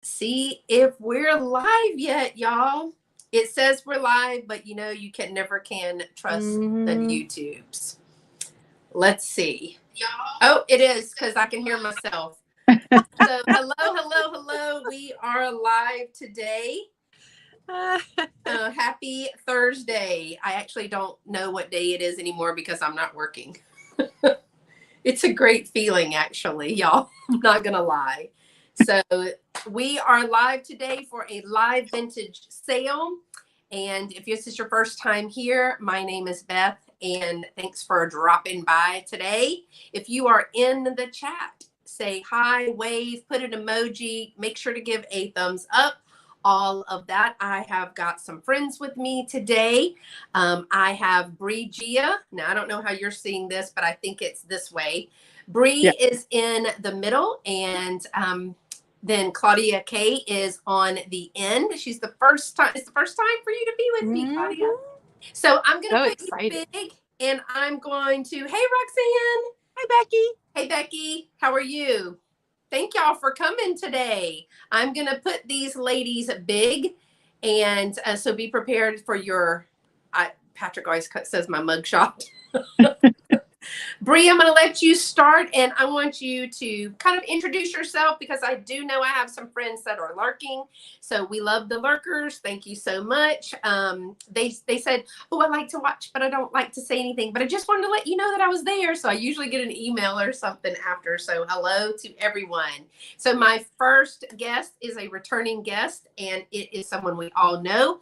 see if we're live yet, y'all. It says we're live, but you can trust the YouTubes. Let's see. Oh, it is, because I can hear myself. So hello. We are live today. Happy Thursday. I actually don't know what day it is anymore because I'm not working. It's a great feeling, actually, y'all. I'm not gonna lie. So we are live today for a live vintage sale. And if this is your first time here, my name is Beth, and thanks for dropping by today. If you are in the chat, say hi, wave, put an emoji, make sure to give a thumbs up. All of that. I have got some friends with me today. I have Bree Gia. Now, I don't know how you're seeing this, but I think it's this way. Bree is in the middle, and then Claudia K is on the end. She's the first time. It's the first time for you to be with me, Claudia. So I'm going to put you big, and I'm going to, hey, Roxanne. Hi, Becky. Hey, Becky. How are you? Thank y'all for coming today. I'm going to put these ladies big, and so be prepared for your, Patrick always says my mugshot. Bree, I'm going to let you start, and I want you to kind of introduce yourself because I do know I have some friends that are lurking. So we love the lurkers. Thank you so much. They said, oh, I like to watch, but I don't like to say anything. But I just wanted to let you know that I was there. So I usually get an email or something after. So hello to everyone. So my first guest is a returning guest, and it is someone we all know,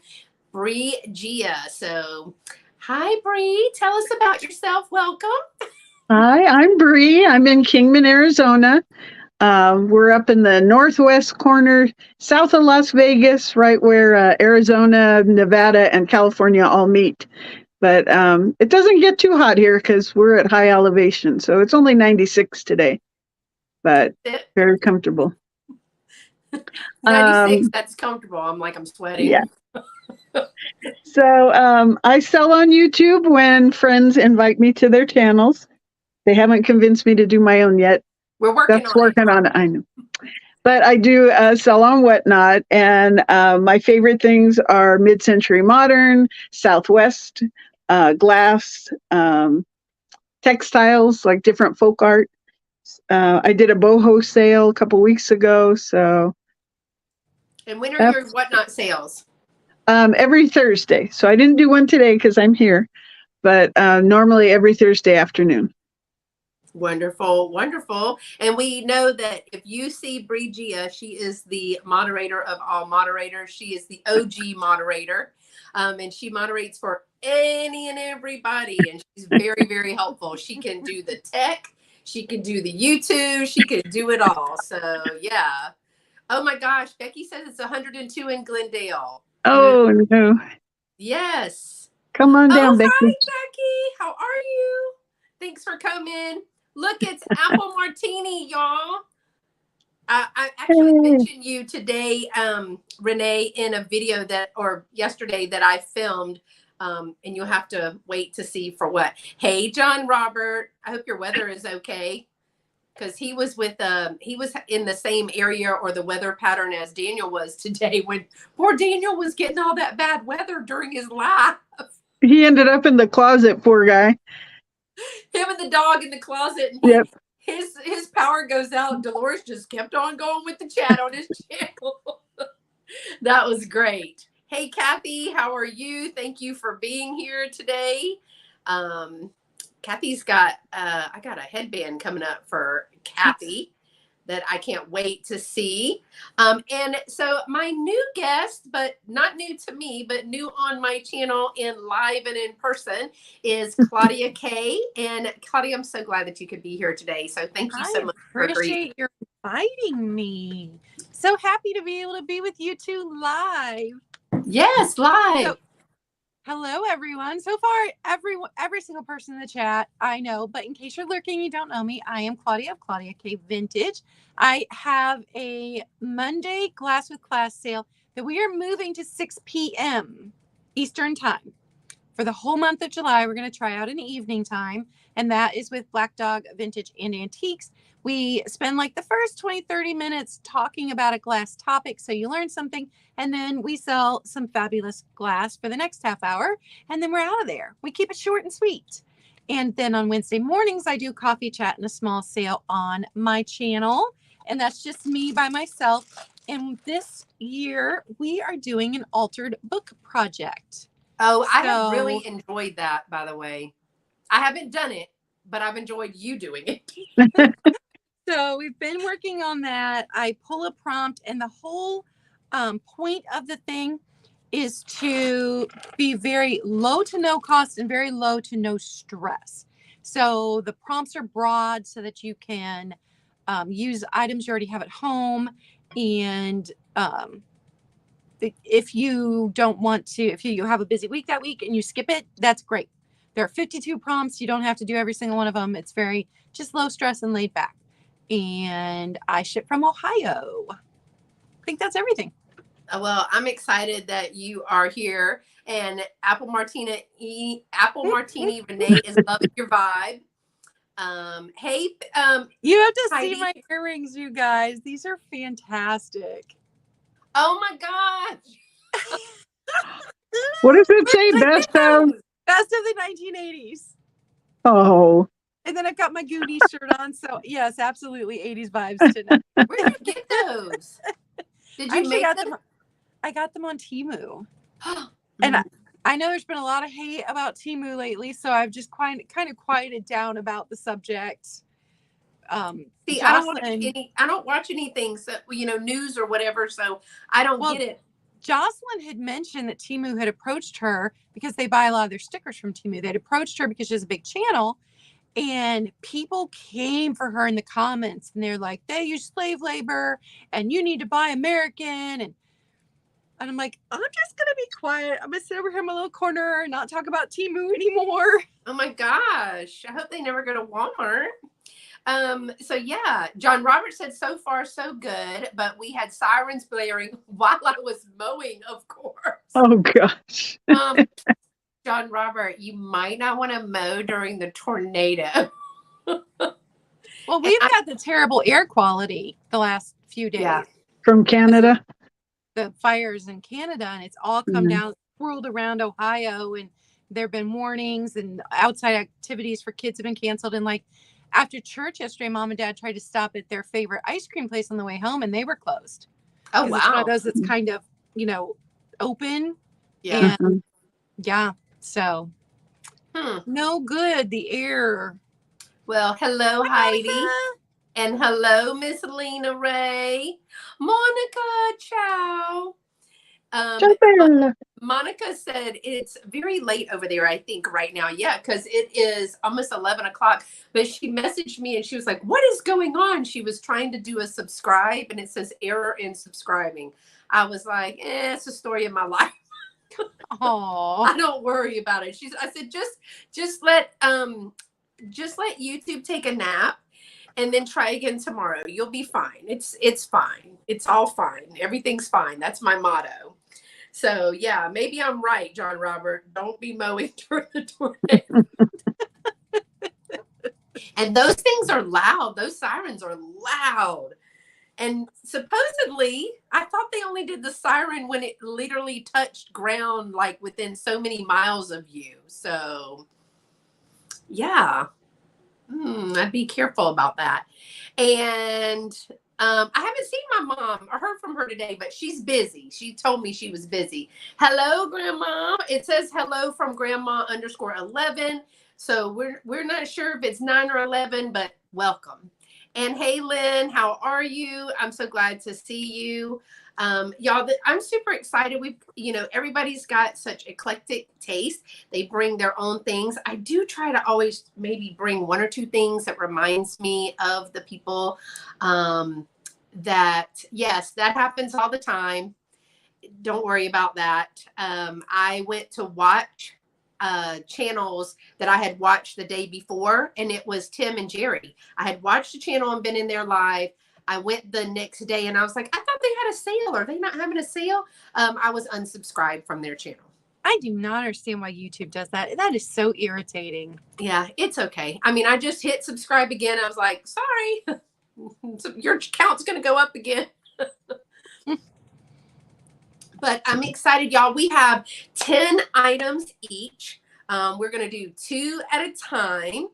Bree Gia. So hi, Bree. Tell us about yourself. Welcome. Hi, I'm Bree. I'm in Kingman, Arizona. We're up in the northwest corner, south of Las Vegas, right where Arizona, Nevada, and California all meet. But it doesn't get too hot here because we're at high elevation. So it's only 96 today, but very comfortable. 96, that's comfortable. I'm sweating. Yeah. So I sell on YouTube when friends invite me to their channels. They haven't convinced me to do my own yet. We're working on it. I know. But I do sell on Whatnot, and my favorite things are mid-century modern, Southwest, glass, textiles, like different folk art. I did a boho sale a couple weeks ago. So. And when are your Whatnot sales? Every Thursday. So I didn't do one today because I'm here, but normally every Thursday afternoon. Wonderful. And we know that if you see Bree Gia, she is the moderator of all moderators. She is the OG moderator. And she moderates for any and everybody. And she's very, very helpful. She can do the tech. She can do the YouTube. She can do it all. So, yeah. Oh, my gosh. Becky says it's 102 in Glendale. Oh, no. Yes. Come on down, Becky. Hi, Becky. How are you? Thanks for coming. Look, it's Apple Martini, y'all. I actually mentioned you today, Renee, in a video yesterday that I filmed, and you'll have to wait to see for what. Hey, John Robert, I hope your weather is okay, because he was in the same area or the weather pattern as Daniel was today when poor Daniel was getting all that bad weather during his live. He ended up in the closet, poor guy. Him and the dog in the closet, and his power goes out. Dolores just kept on going with the chat on his channel. That was great. Hey, Kathy, how are you? Thank you for being here today. Kathy's got I got a headband coming up for Kathy that I can't wait to see. And so my new guest, but not new to me, but new on my channel in live and in person, is Claudia K. And Claudia, I'm so glad that you could be here today. So thank you so much. I appreciate your inviting me. So happy to be able to be with you two live. Yes, live. So, hello, everyone. So far, every single person in the chat I know, but in case you're lurking, you don't know me, I am Claudia of Claudia K Vintage. I have a Monday Glass with Class sale that we are moving to 6 p.m. Eastern Time. For the whole month of July, we're going to try out an evening time, and that is with Black Dog Vintage and Antiques. We spend like the first 20, 30 minutes talking about a glass topic, so you learn something, and then we sell some fabulous glass for the next half hour, and then we're out of there. We keep it short and sweet. And then on Wednesday mornings, I do coffee chat and a small sale on my channel, and that's just me by myself. And this year, we are doing an altered book project. Oh, I have really enjoyed that, by the way. I haven't done it, but I've enjoyed you doing it. So we've been working on that. I pull a prompt, and the whole point of the thing is to be very low to no cost and very low to no stress. So the prompts are broad so that you can use items you already have at home. And if you don't want to, if you have a busy week that week and you skip it, that's great. There are 52 prompts. You don't have to do every single one of them. It's very just low stress and laid back. And I ship from Ohio. I think that's everything. Well, I'm excited that you are here. And Apple Martini Renee is loving your vibe. Hey, you have to Heidi. see my earrings, you guys. These are fantastic. Oh my gosh. What does it say? Best of the 1980s. Oh. And then I've got my Goody shirt on. So yes, absolutely 80s vibes tonight. Where did you get those? Did you make them? I got them on Temu. And I know there's been a lot of hate about Temu lately, so I've just kind of quieted down about the subject. See, I don't watch anything, so news or whatever, so I don't get it. Jocelyn had mentioned that Temu had approached her because they buy a lot of their stickers from Temu. They'd approached her because she has a big channel, and people came for her in the comments, and they're like, they use slave labor, and you need to buy American, and I'm like, I'm just going to be quiet. I'm going to sit over here in my little corner and not talk about Temu anymore. Oh my gosh. I hope they never go to Walmart. So yeah, John Robert said so far so good, but we had sirens blaring while I was mowing, of course. Oh gosh. John Robert, you might not want to mow during the tornado. Well, we've had the terrible air quality the last few days. Yeah. From Canada. The fires in Canada, and it's all come down, swirled around Ohio, and there have been warnings, and outside activities for kids have been canceled. And like after church yesterday, Mom and Dad tried to stop at their favorite ice cream place on the way home, and they were closed. Oh wow! It's one of those that's kind of open. Yeah. And yeah. So no good. The air. Well, hello, Heidi. And hello, Miss Lena Ray. Monica, ciao. Monica said it's very late over there, I think, right now. Yeah, because it is almost 11 o'clock. But she messaged me and she was like, what is going on? She was trying to do a subscribe and it says error in subscribing. I was like, it's a story of my life. Oh, I don't worry about it. I said, just let YouTube take a nap. And then try again tomorrow. You'll be fine. It's fine. It's all fine. Everything's fine. That's my motto. So yeah, maybe I'm right, John Robert. Don't be mowing during the tornado. And those things are loud. Those sirens are loud. And supposedly, I thought they only did the siren when it literally touched ground, like within so many miles of you. So yeah. I'd be careful about that. And I haven't seen my mom or heard from her today, but she's busy. She told me she was busy. Hello, Grandma. It says hello from Grandma _11. So we're not sure if it's 9 or 11, but welcome. And hey, Lynn, how are you? I'm so glad to see you. Y'all, I'm super excited. Everybody's got such eclectic taste. They bring their own things. I do try to always maybe bring one or two things that reminds me of the people that happens all the time. Don't worry about that. I went to watch channels that I had watched the day before, and it was Tim and Jerry. I had watched the channel and been in there live. I went the next day and I was like, I thought they had a sale. Are they not having a sale? I was unsubscribed from their channel. I do not understand why YouTube does that. That is so irritating. Yeah, it's okay. I mean, I just hit subscribe again. I was like, sorry, your account's going to go up again. But I'm excited, y'all. We have 10 items each. We're going to do 2 at a time.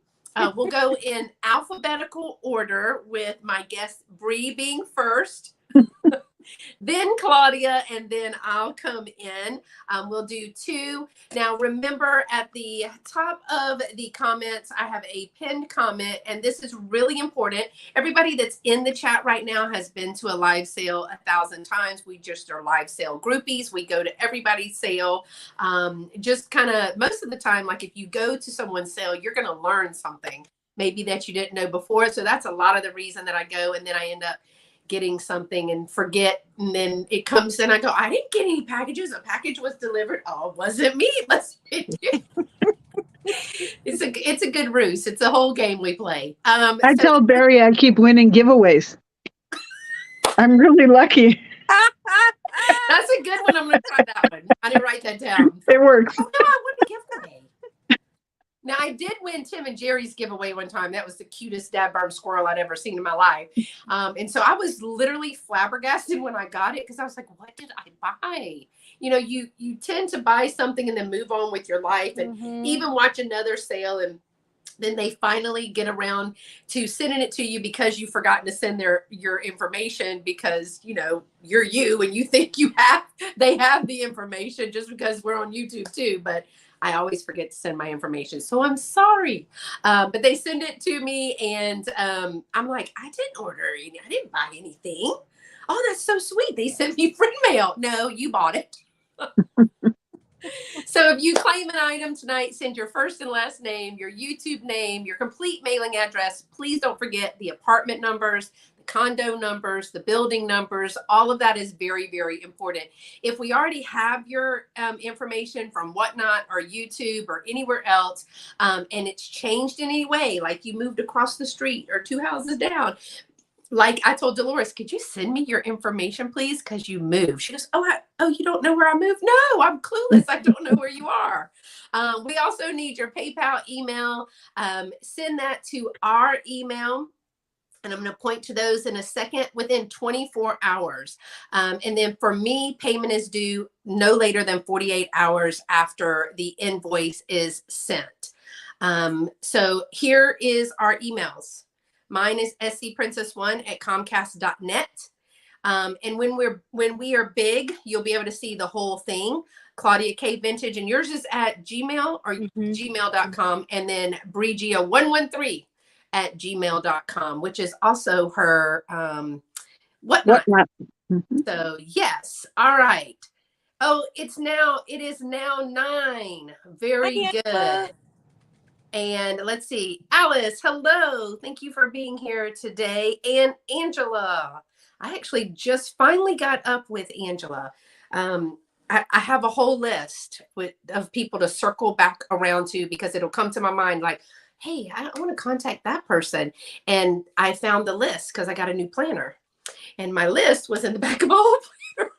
We'll go in alphabetical order with my guest Bree being first. Then Claudia, and then I'll come in. We'll do 2. Now, remember at the top of the comments, I have a pinned comment, and this is really important. Everybody that's in the chat right now has been to a live sale 1,000 times. We just are live sale groupies. We go to everybody's sale. Just kind of most of the time, like if you go to someone's sale, you're going to learn something maybe that you didn't know before. So that's a lot of the reason that I go, and then I end up getting something and forget, and then it comes in. I go, I didn't get any packages. A package was delivered. Oh, it wasn't me. It's a good ruse. It's a whole game we play. I tell Barry I keep winning giveaways. I'm really lucky. That's a good one. I'm going to try that one. I didn't write that down. It works. Oh no, I won a giveaway. Now, I did win Tim and Jerry's giveaway one time. That was the cutest dad barb squirrel I'd ever seen in my life. And so I was literally flabbergasted when I got it, because I was like, what did I buy? You know, you tend to buy something and then move on with your life, and even watch another sale, and then they finally get around to sending it to you because you've forgotten to send your information, because, you know, you're you and you think they have the information just because we're on YouTube too. But I always forget to send my information. So I'm sorry. But they send it to me, and I'm like, I didn't order any. I didn't buy anything. Oh, that's so sweet. They sent me free mail. No, you bought it. So if you claim an item tonight, send your first and last name, your YouTube name, your complete mailing address. Please don't forget the apartment numbers, the condo numbers, the building numbers. All of that is very, very important. If we already have your information from Whatnot or YouTube or anywhere else, and it's changed in any way, like you moved across the street or 2 houses down, like I told Dolores, could you send me your information, please? Because you moved. She goes, oh, you don't know where I moved? No, I'm clueless. I don't know where you are. We also need your PayPal email. Send that to our email. And I'm going to point to those in a second, within 24 hours. And then for me, payment is due no later than 48 hours after the invoice is sent. So here is our emails. Mine is scprincess1@comcast.net. And when we are big, you'll be able to see the whole thing. Claudia K Vintage, and yours is at Gmail or gmail.com. And then Brigia113@gmail.com, which is also her Whatnot. So yes. All right. Oh, it is now 9. Very good. And let's see, Alice, hello. Thank you for being here today. And Angela, I actually just finally got up with Angela. I have a whole list of people to circle back around to, because it'll come to my mind like, hey, I want to contact that person. And I found the list because I got a new planner. And my list was in the back of a whole planner.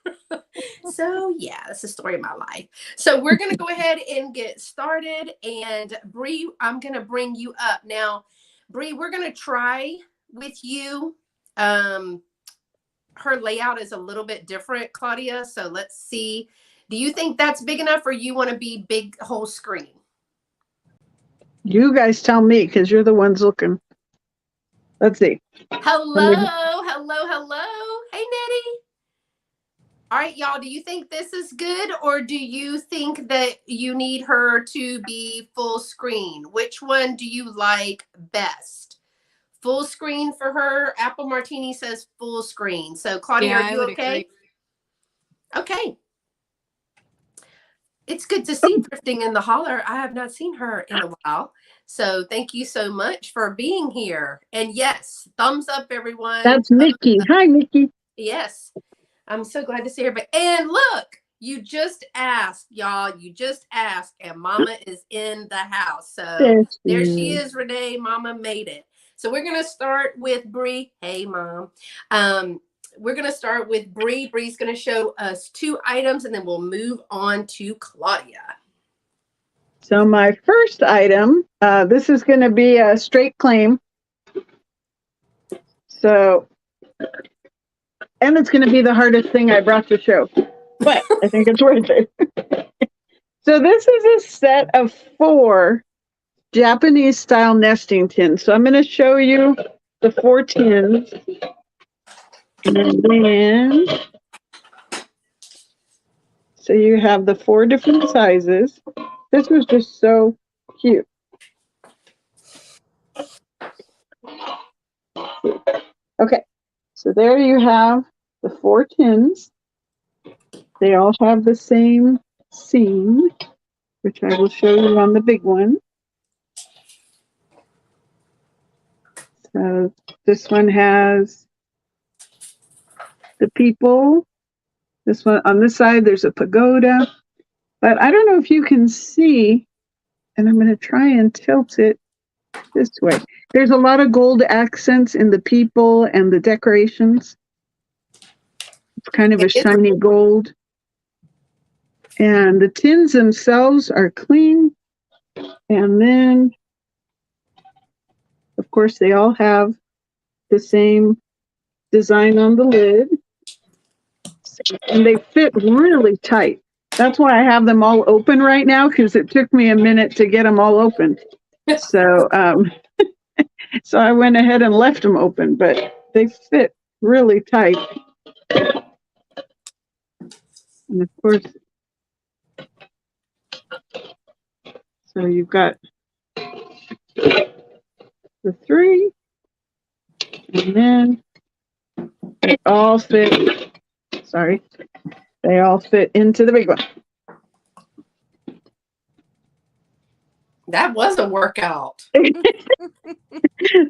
So yeah, that's the story of my life. So we're going to go ahead and get started. And Bree, I'm going to bring you up. Now, Bree, we're going to try with you. Her layout is a little bit different, Claudia. So let's see. Do you think that's big enough, or you want to be big whole screen? You guys tell me, because you're the ones looking. Let's see. Hello. Hey, Nettie. All right, y'all, do you think this is good, or do you think that you need her to be full screen? Which one do you like best? Full screen for her. Apple Martini says full screen. So, Claudia, are you okay? Agree. Okay. It's good to see Drifting in the Holler. I have not seen her in a while. So thank you so much for being here. And yes, thumbs up, everyone. That's Mickey. Hi, Mickey. Yes. I'm so glad to see her. And look, you just asked, y'all. You just asked, and Mama is in the house. So there she is, Renee. Mama made it. So we're going to start with Bree. Hey, Mom. we're going to start with Bree. Bree's going to show us 2 items, and then we'll move on to Claudia. So my first item, this is going to be a straight claim. So, and it's going to be the hardest thing I brought to show, but I think it's worth it. So this is a set of 4 Japanese style nesting tins. So I'm going to show you the 4 tins. And then, so you have the 4 different sizes. This was just so cute. Okay, so there you have the 4 tins. They all have the same seam, which I will show you on the big one. So this one has the people. This one on this side, there's a pagoda. But I don't know if you can see, and I'm going to try and tilt it this way. There's a lot of gold accents in the people and the decorations. It's kind of a shiny gold. And the tins themselves are clean. And then, of course, they all have the same design on the lid. And they fit really tight. That's why I have them all open right now, because it took me a minute to get them all open. So, so I went ahead and left them open, but they fit really tight. And of course, so you've got the 3, and then they all fit, they all fit into the big one. That was a workout.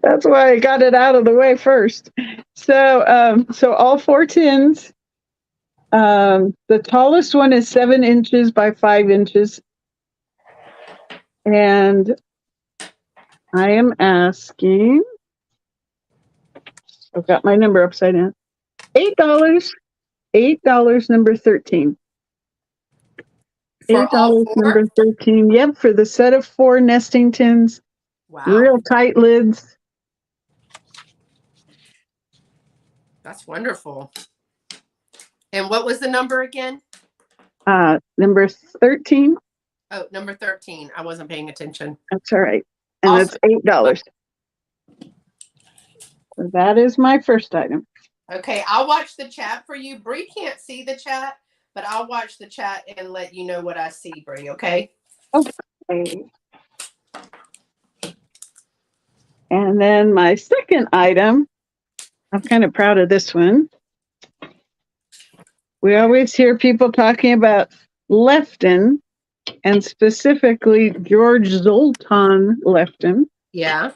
That's why I got it out of the way first. So, so all 4 tins. The tallest one is 7 inches by 5 inches. And I am asking, I've got my number upside down, $8, number 13. $8, number 13. Yep, for the set of 4 nesting tins. Wow. Real tight lids. That's wonderful. And what was the number again? Number 13. Oh, number 13. I wasn't paying attention. That's all right. And also, it's $8. So that is my first item. Okay, I'll watch the chat for you. Bree can't see the chat, but I'll watch the chat and let you know what I see, Bree, okay? Okay. And then my second item, I'm kind of proud of this one. We always hear people talking about Lefton, and specifically George Zoltan Lefton. Yeah.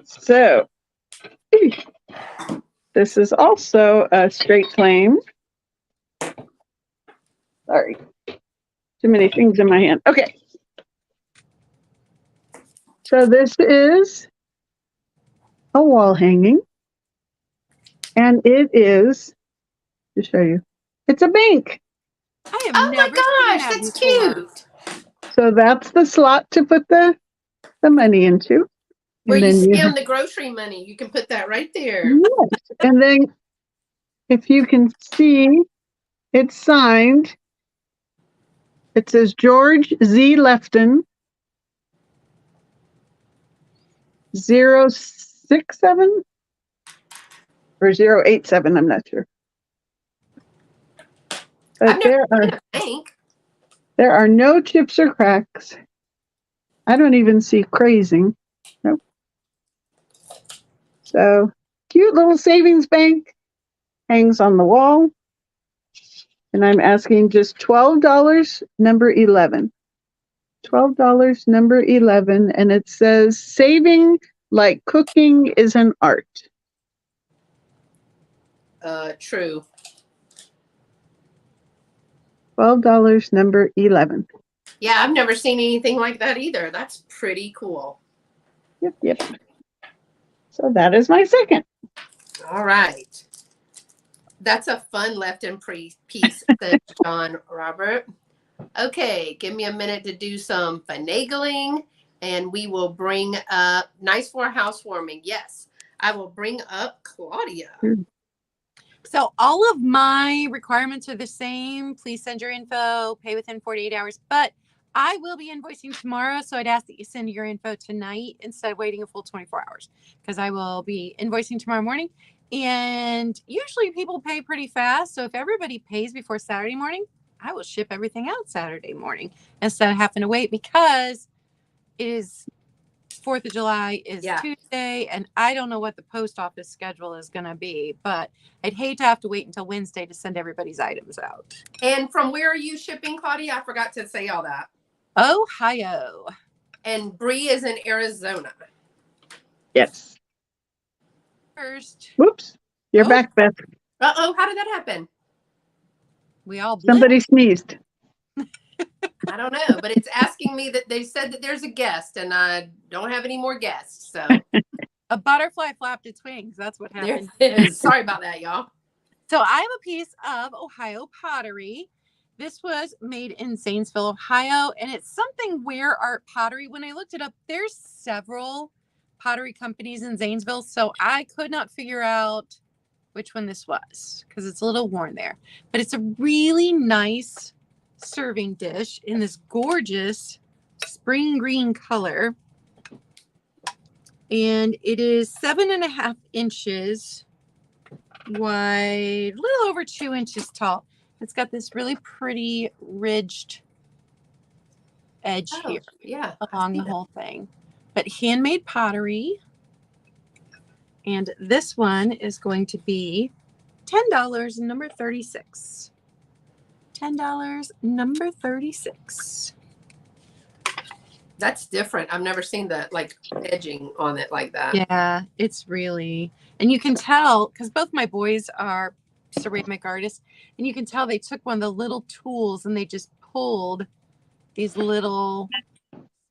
So this is also a straight claim. Sorry, too many things in my hand. Okay. So this is a wall hanging, and it is, to show you, it's a bank. I have never seen that that's before. cute. So that's the slot to put the money into. Where you skim the grocery money, you can put that right there. Yes. And then if you can see, it's signed. It says George Z. Lefton, 067 or 087, I'm not sure. But there are no chips or cracks. I don't even see crazing. Nope. So cute little savings bank hangs on the wall. And I'm asking just $12, number 11. $12, number 11. And it says, saving like cooking is an art. True. $12, number 11. Yeah, I've never seen anything like that either. That's pretty cool. Yep. So that is my second. All right. That's a fun left in piece, says John Robert. Okay, give me a minute to do some finagling, and we will bring up, nice for a housewarming. Yes, I will bring up Claudia. So all of my requirements are the same. Please send your info, pay within 48 hours. But I will be invoicing tomorrow, so I'd ask that you send your info tonight instead of waiting a full 24 hours, because I will be invoicing tomorrow morning. And usually people pay pretty fast. So if everybody pays before Saturday morning, I will ship everything out Saturday morning instead of having to wait, because it is 4th of July is Tuesday, and I don't know what the post office schedule is going to be, but I'd hate to have to wait until Wednesday to send everybody's items out. And from where are you shipping, Claudia? I forgot to say all that. Ohio. And Bree is in Arizona. Yes. First. Whoops. You're back, Beth. Uh-oh, how did that happen? We all blipped. Somebody sneezed. I don't know, but it's asking me that they said that there's a guest, and I don't have any more guests. So a butterfly flapped its wings. That's what happened. There it is. Sorry about that, y'all. So I have a piece of Ohio pottery. This was made in Zanesville, Ohio, and it's something Where Art Pottery. When I looked it up, there's several pottery companies in Zanesville, so I could not figure out which one this was because it's a little worn there. But it's a really nice serving dish in this gorgeous spring green color, and it is 7.5 inches wide, a little over 2 inches tall. It's got this really pretty ridged edge here along the whole thing, but handmade pottery. And this one is going to be $10, number 36. $10, number 36. That's different. I've never seen the edging on it like that. Yeah, it's really, and you can tell because both my boys are ceramic artists, and you can tell they took one of the little tools and they just pulled these little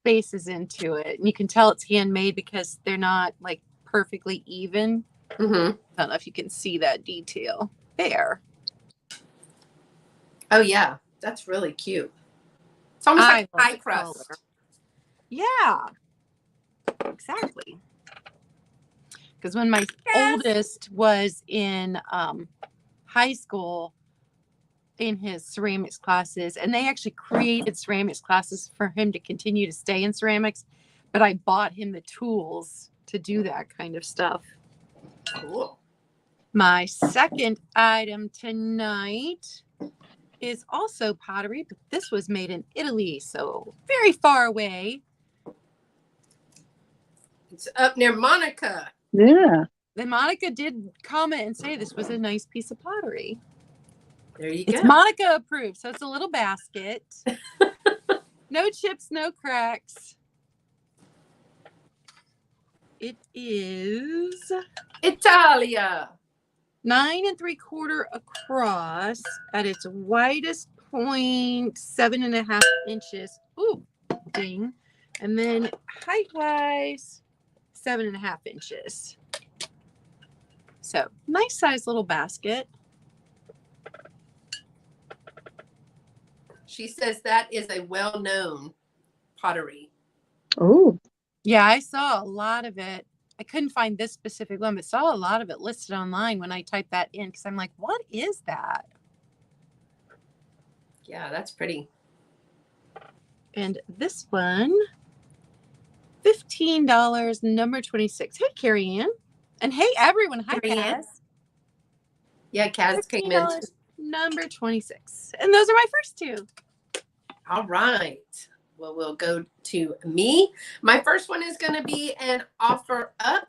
spaces into it. And you can tell it's handmade because they're not like perfectly even. Mm-hmm. I don't know if you can see that detail there. Oh yeah, that's really cute. It's almost like pie crust. Color. Yeah, exactly. Because when my oldest was in high school in his ceramics classes, and they actually created ceramics classes for him to continue to stay in ceramics, but I bought him the tools to do that kind of stuff. Cool. My second item tonight is also pottery, but this was made in Italy, so very far away. It's up near Monica. Yeah. Then Monica did comment and say this was a nice piece of pottery. There you go. It's Monica approved, so it's a little basket. No chips, no cracks. It is Italia. 9 3/4 across at its widest point, 7.5 inches. Ooh, ding. And then height wise, 7.5 inches. So nice size little basket. She says that is a well-known pottery. Oh. Yeah, I saw a lot of it. I couldn't find this specific one, but saw a lot of it listed online when I typed that in because I'm like, what is that? Yeah, that's pretty. And this one, $15, number 26. Hey, Carrie Ann. And hey, everyone. Hi, Kaz. Yeah, Kaz came in. Number 26. And those are my first two. All right. Well, we'll go to me. My first one is going to be an offer up,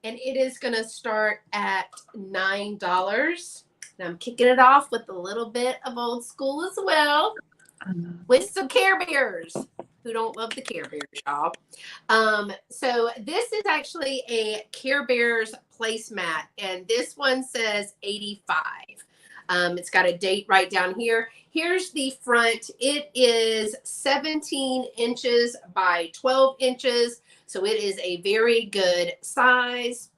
and it is going to start at $9. And I'm kicking it off with a little bit of old school as well, with some Care Bears. Who don't love the Care Bears, y'all? So this is actually a Care Bears placemat, and this one says 85. It's got a date right down here. Here's the front. It is 17 inches by 12 inches. So it is a very good size.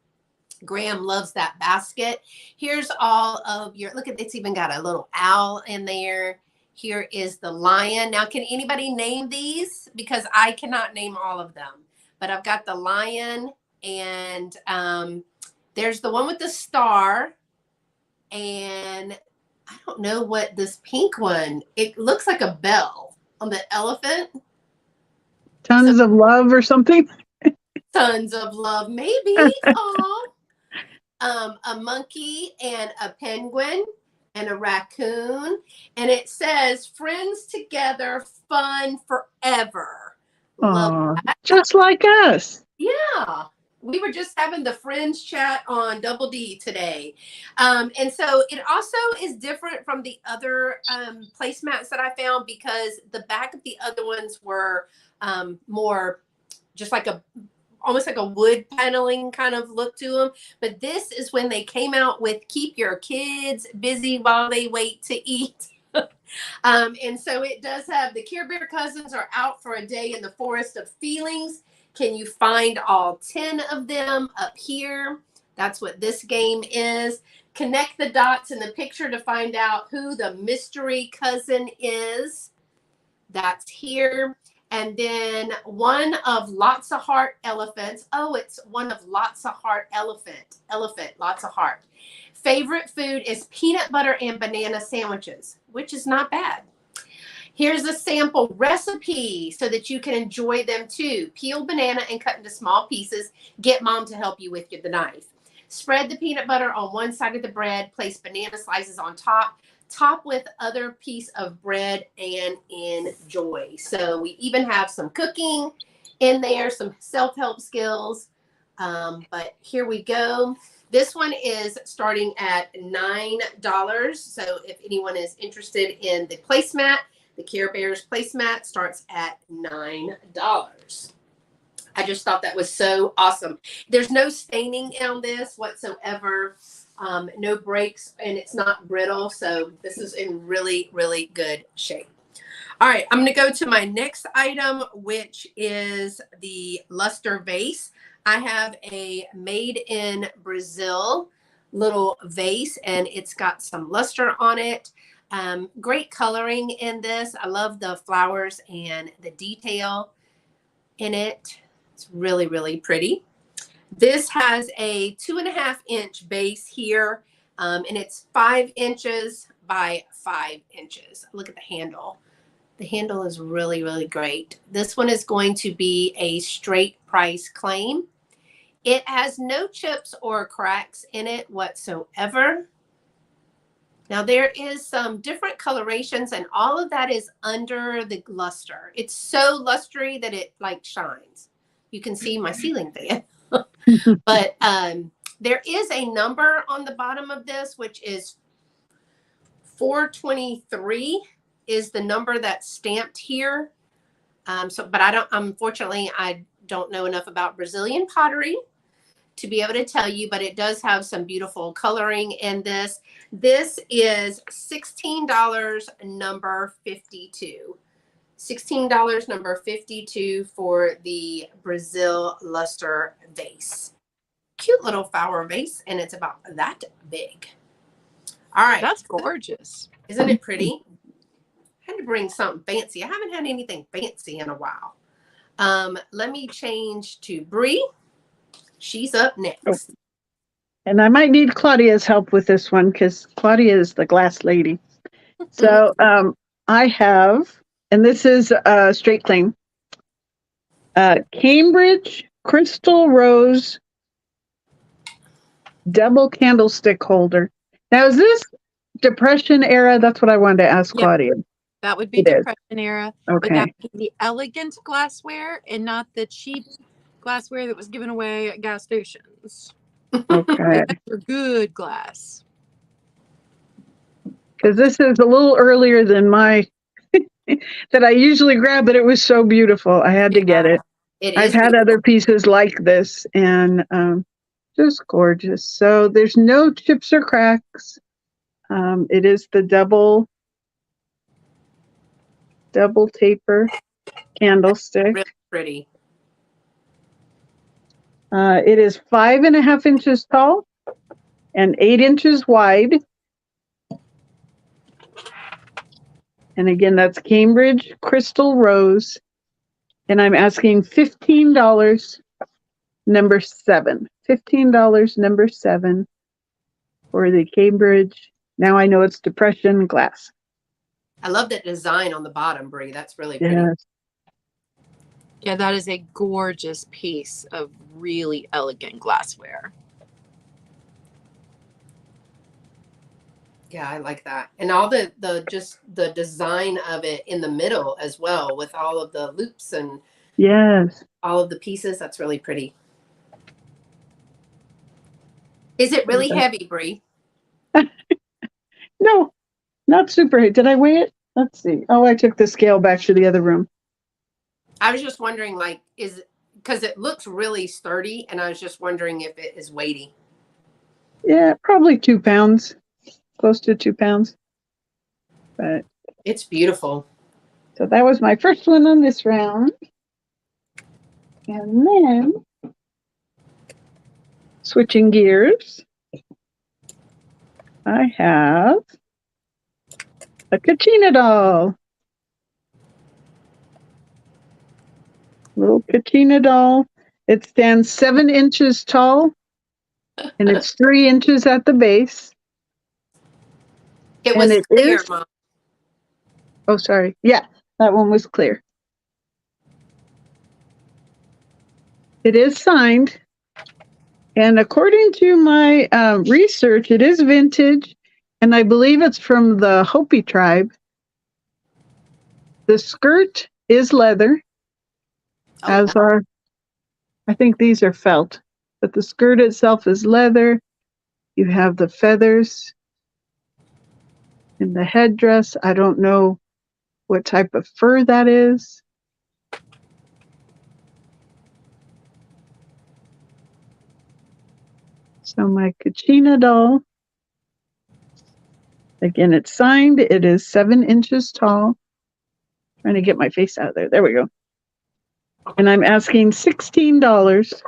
Graham loves that basket. Here's all of your, look at, it's even got a little owl in there. Here is the lion. Now, can anybody name these? Because I cannot name all of them, but I've got the lion, and there's the one with the star, and I don't know what this pink one, it looks like a bell on the elephant. Tons of love or something. Tons of love, maybe. Oh, a monkey and a penguin and a raccoon, and it says "Friends together, fun forever." Love Oh, that. just like us. Yeah. We were just having the friends chat on Double D today. And so it also is different from the other placemats that I found, because the back of the other ones were more just like almost like a wood paneling kind of look to them. But this is when they came out with "Keep your kids busy while they wait to eat." And so it does have the Care Bear cousins are out for a day in the forest of feelings. Can you find all 10 of them up here? That's what this game is. Connect the dots in the picture to find out who the mystery cousin is. That's here. And then one of lots of heart elephants. Oh, it's one of lots of heart elephant. Elephant, lots of heart. Favorite food is peanut butter and banana sandwiches, which is not bad. Here's a sample recipe so that you can enjoy them too. Peel banana and cut into small pieces. Get mom to help you with the knife. Spread the peanut butter on one side of the bread. Place banana slices on top. Top with other piece of bread and enjoy. So we even have some cooking in there, some self-help skills. But here we go. This one is starting at $9. So if anyone is interested in the placemat, the Care Bears placemat starts at $9. I just thought that was so awesome. There's no staining on this whatsoever, no breaks, and it's not brittle. So this is in really, really good shape. All right, I'm going to go to my next item, which is the luster vase. I have a made in Brazil little vase, and it's got some luster on it. Great coloring in this. I love the flowers and the detail in it. It's really, really pretty. This has a 2.5-inch base here, and it's 5 inches by 5 inches. Look at the handle. The handle is really, really great. This one is going to be a straight price claim. It has no chips or cracks in it whatsoever. Now there is some different colorations, and all of that is under the luster. It's so lustery that it like shines. You can see my ceiling fan. But there is a number on the bottom of this, which is 423 is the number that's stamped here. But unfortunately, I don't know enough about Brazilian pottery to be able to tell you, but it does have some beautiful coloring in this. This is $16, number 52. $16, number 52 for the Brazil luster vase. Cute little flower vase, and it's about that big. All right. That's gorgeous. Isn't it pretty? I had to bring something fancy. I haven't had anything fancy in a while. Let me change to Bree. She's up next. And I might need Claudia's help with this one because Claudia is the glass lady. So I have, and this is a straight claim, Cambridge Crystal Rose double candlestick holder. Now, is this Depression era? That's what I wanted to ask Claudia. That would be Depression era. Okay. But that would be the elegant glassware and not the cheap glassware that was given away at gas stations. Okay. That's good glass. Because this is a little earlier than my that I usually grab, but it was so beautiful. I had to get it. I've had beautiful other pieces like this, and just gorgeous. So there's no chips or cracks. It is the double taper candlestick. Really pretty. It is 5.5 inches tall and 8 inches wide. And again, that's Cambridge Crystal Rose. And I'm asking $15, number 7. $15, number 7 for the Cambridge. Now I know it's depression glass. I love that design on the bottom, Brie. That's really pretty. Yes. Yeah, that is a gorgeous piece of really elegant glassware. Yeah, I like that. And all the just the design of it in the middle as well, with all of the loops and Yes. all of the pieces. That's really pretty. Is it really heavy, Brie? No, not super heavy. Did I weigh it? Let's see. Oh, I took the scale back to the other room. I was just wondering, like, is because it looks really sturdy, and I was just wondering if it is weighty. Yeah, probably 2 pounds, close to 2 pounds. But It's beautiful. so that was my first one on this round. And then switching gears, I have a Kachina doll. Little Kachina doll. It stands 7 inches tall and it's 3 inches at the base. It was and it clear, is, Mom. oh, sorry. Yeah, that one was clear. It is signed. And according to my research, it is vintage. And I believe it's from the Hopi tribe. The skirt is leather, as are, I think these are felt, but the skirt itself is leather. You have the feathers in the headdress. I don't know what type of fur that is. So my Kachina doll, again, it's signed. It is 7 inches tall. Trying to get my face out of there. There we go. And I'm asking $16.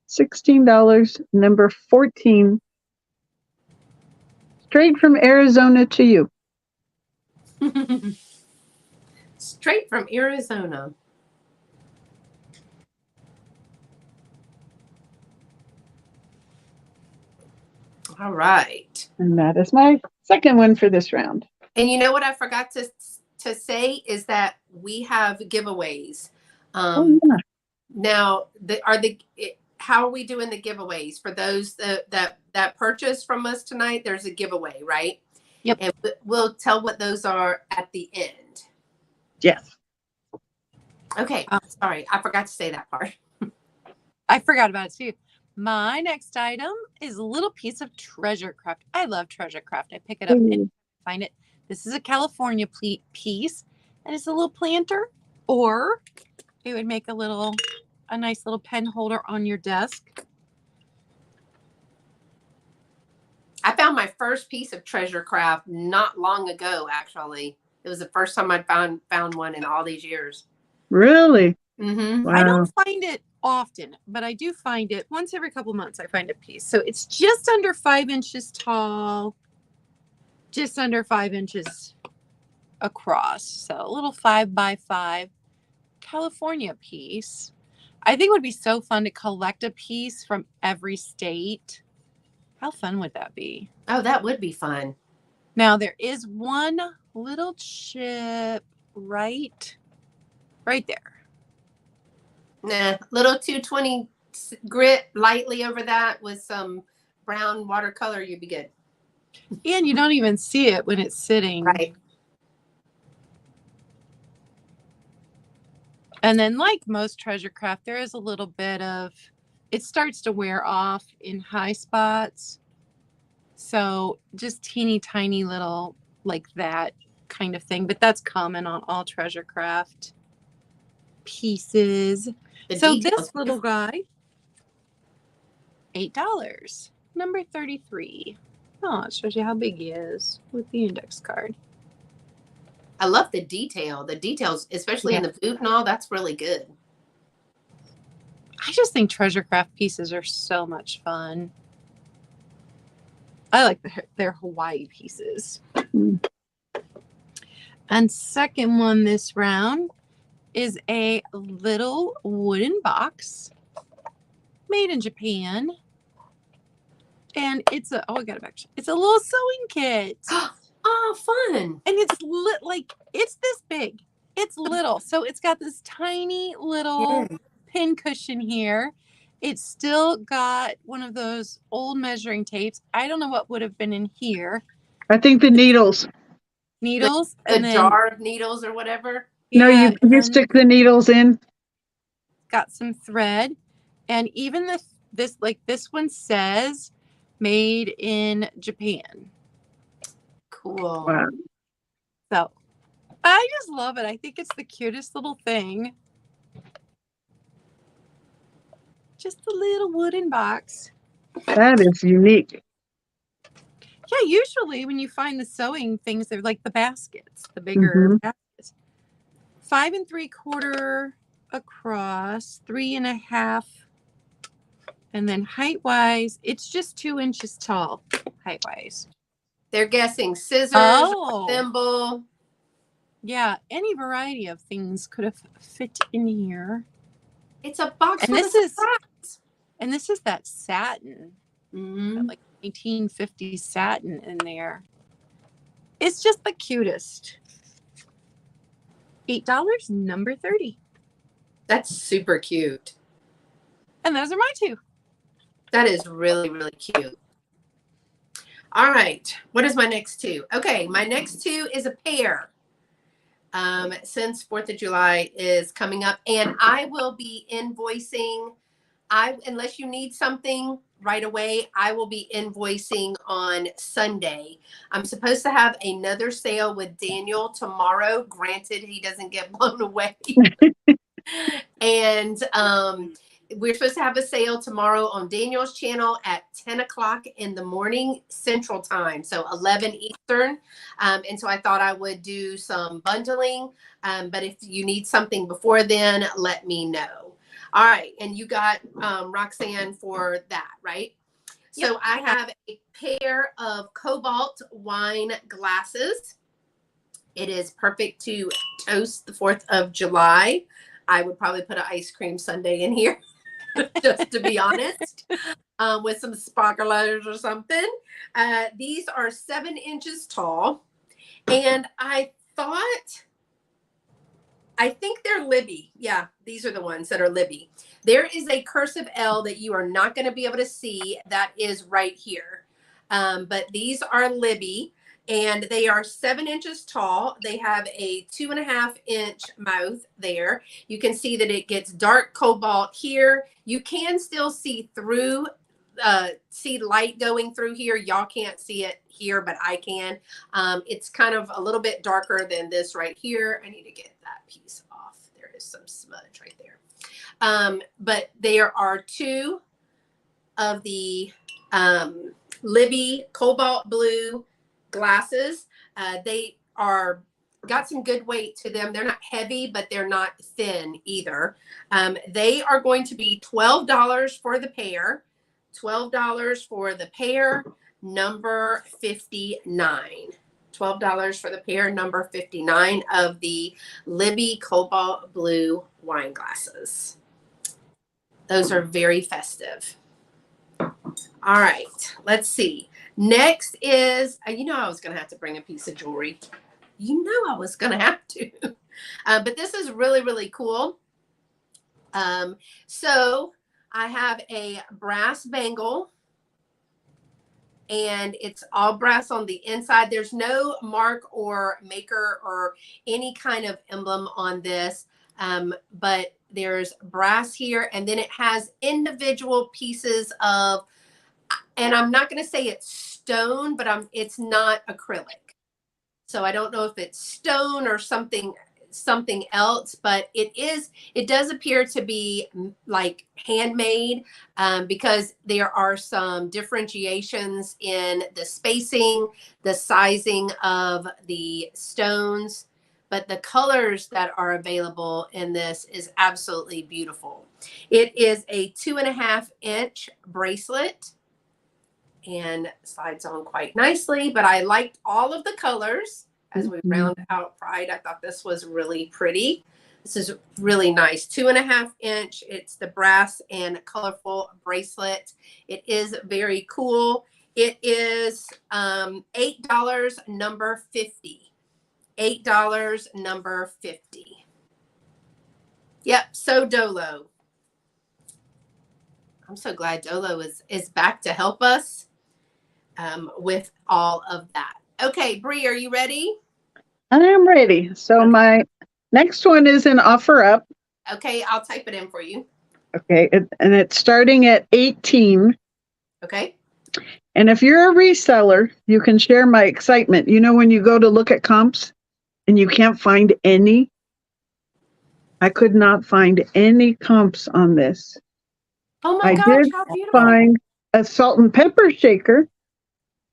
$16, number 14. Straight from Arizona to you. Straight from Arizona. All right. And that is my second one for this round. And you know what I forgot to say is that we have giveaways. Oh, yeah. Now, how are we doing the giveaways for those that purchase from us tonight? There's a giveaway, right? Yep. And we'll tell what those are at the end. Yes. Okay. Sorry, I forgot to say that part. I forgot about it too. My next item is a little piece of treasure craft. I love treasure craft. I pick it up and find it. This is a California piece, and it's a little planter, or it would make a nice little pen holder on your desk. I found my first piece of treasure craft not long ago, actually. It was the first time I'd found one in all these years. Really? Mm-hmm. Wow. I don't find it often, but I do find it once every couple months. I find a piece. So it's just under 5 inches tall, just under 5 inches across. So a little 5x5 California piece. I think it would be so fun to collect a piece from every state. How fun would that be? Oh, that would be fun. Now there is one little chip right there. Nah, little 220 grit lightly over that with some brown watercolor, you'd be good. And you don't even see it when it's sitting. Right. And then, like most treasure craft, there is a little bit of, it starts to wear off in high spots. So just teeny tiny little like that kind of thing. But that's common on all treasure craft pieces. So this little guy, $8, number 33. Oh, it shows you how big he is with the index card. I love the details, especially in the boot and all. That's really good. I just think treasure craft pieces are so much fun. I like their Hawaii pieces. Mm. And second one this round is a little wooden box made in Japan. And it's a, oh, I got it back. It's a little sewing kit. Oh, fun. And it's like, it's this big. It's little. So it's got this tiny little pin cushion here. It's still got one of those old measuring tapes. I don't know what would have been in here. I think the needles. Needles. A jar of needles or whatever. No, you stick the needles in. Got some thread. And even this one says made in Japan. Cool. Wow. So I just love it. I think it's the cutest little thing. Just a little wooden box. That is unique. Yeah, usually when you find the sewing things, they're like the baskets, the bigger baskets. 5 3/4 across, 3.5. And then height-wise, it's just 2 inches tall, height-wise. They're guessing scissors, thimble. Yeah, any variety of things could have fit in here. It's a box and with this a is And this is that satin, that like 1950s satin in there. It's just the cutest. $8, number 30. That's super cute. And those are my two. That is really, really cute. All right. What is my next two? Okay, my next two is a pair. Since 4th of July is coming up, and I will be invoicing. Unless you need something right away, I will be invoicing on Sunday. I'm supposed to have another sale with Daniel tomorrow. Granted, he doesn't get blown away. And we're supposed to have a sale tomorrow on Daniel's channel at 10 o'clock in the morning Central Time, so 11 Eastern. And so I thought I would do some bundling. But if you need something before then, let me know. All right. And you got Roxanne for that, right? Yep. So I have a pair of cobalt wine glasses. It is perfect to toast the 4th of July. I would probably put an ice cream sundae in here, just to be honest, with some sparklers or something. These are 7 inches tall. And I think they're Libby. Yeah, these are the ones that are Libby. There is a cursive L that you are not going to be able to see. That is right here. But these are Libby, and they are 7 inches tall. They have a 2.5-inch mouth there. You can see that it gets dark cobalt here. You can still see through, see light going through here. Y'all can't see it here, but I can. It's kind of a little bit darker than this right here. I need to get that piece off. There is some smudge right there. But there are 2 of the Libby cobalt blue glasses. They are got some good weight to them. They're not heavy, but they're not thin either. They are going to be $12 for the pair. $12 for the pair, number 59. $12 for the pair, number 59 of the Libby cobalt blue wine glasses. Those are very festive. All right, let's see. Next is, I was going to have to bring a piece of jewelry. I was going to have to. But this is really, really cool. So I have a brass bangle, and it's all brass on the inside. There's no mark or maker or any kind of emblem on this, but there's brass here, and then it has individual pieces of, and I'm not going to say it's stone, but it's not acrylic. So I don't know if it's stone or something else, but it does appear to be like handmade, because there are some differentiations in the spacing, the sizing of the stones. but the colors that are available in this is absolutely beautiful. It is a 2.5-inch bracelet and slides on quite nicely, but I liked all of the colors as we round out Pride. I thought this was really pretty. This is really nice. 2.5-inch. It's the brass and colorful bracelet. It is very cool. It is $8, number 50. $8, number 50. Yep, so Dolo. I'm so glad Dolo is back to help us with all of that. Okay, Bree, are you ready? I am ready. So Okay. my next one is an offer up. Okay, I'll type it in for you. Okay, and it's starting at 18. Okay. And if you're a reseller, you can share my excitement. You know, when you go to look at comps and you can't find any, I could not find any comps on this. Oh my I gosh, did how beautiful. find a salt and pepper shaker,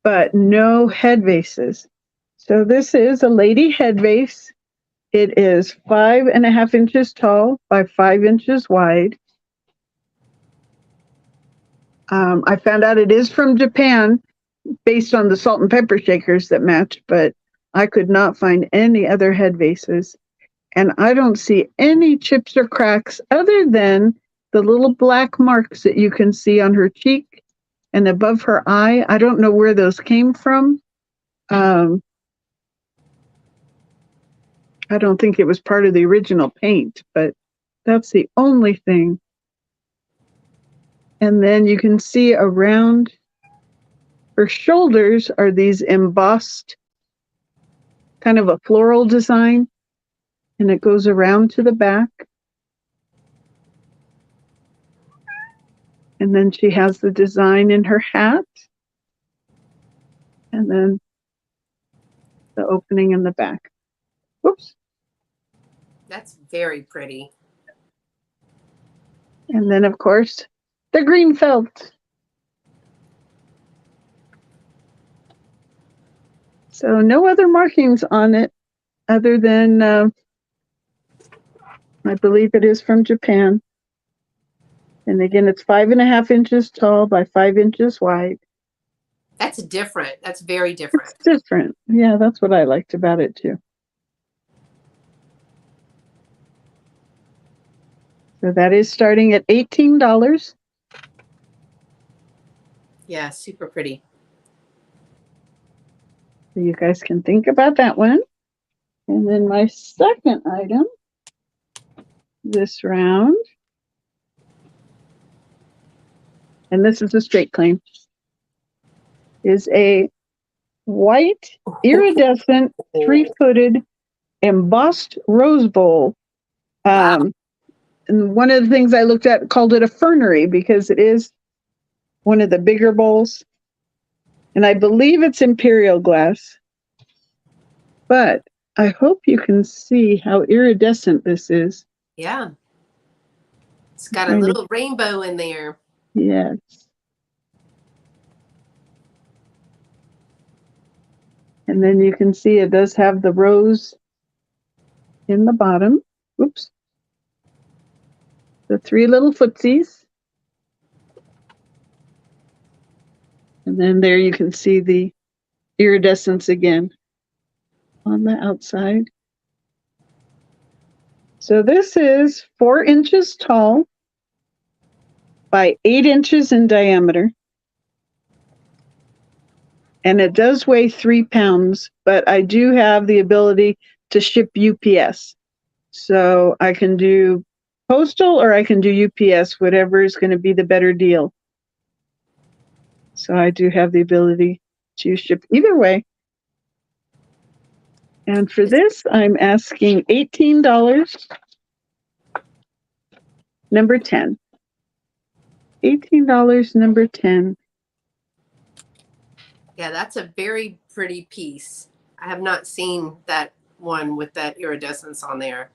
but no head vases. So this is a lady head vase. It is 5.5 inches tall by 5 inches wide. I found out it is from Japan based on the salt and pepper shakers that match, but I could not find any other head vases. And I don't see any chips or cracks other than the little black marks that you can see on her cheek and above her eye. I don't know where those came from. I don't think it was part of the original paint, but that's the only thing. And then you can see around her shoulders are these embossed, kind of a floral design, and it goes around to the back. And then she has the design in her hat, and then the opening in the back. Whoops. That's very pretty. And then, of course, the green felt. So no other markings on it other than, I believe it is from Japan. And again, it's 5.5 inches tall by 5 inches wide. That's different. That's very different. It's different. Yeah, that's what I liked about it too. So that is starting at $18. Yeah, super pretty. So you guys can think about that one. And then my second item this round, and this is a straight claim, is a white iridescent 3-footed embossed rose bowl. Wow. And one of the things I looked at called it a fernery because it is one of the bigger bowls. And I believe it's imperial glass. But I hope you can see how iridescent this is. Yeah. It's got a little rainbow in there. Yes. And then you can see it does have the rose in the bottom. Oops. The 3 little footsies. And then there you can see the iridescence again on the outside. So this is 4 inches tall by 8 inches in diameter. And it does weigh 3 pounds, but I do have the ability to ship UPS. So I can do postal or I can do UPS, whatever is going to be the better deal. So I do have the ability to ship either way. And for this, I'm asking $18, number 10. $18, number 10. Yeah, that's a very pretty piece. I have not seen that one with that iridescence on there.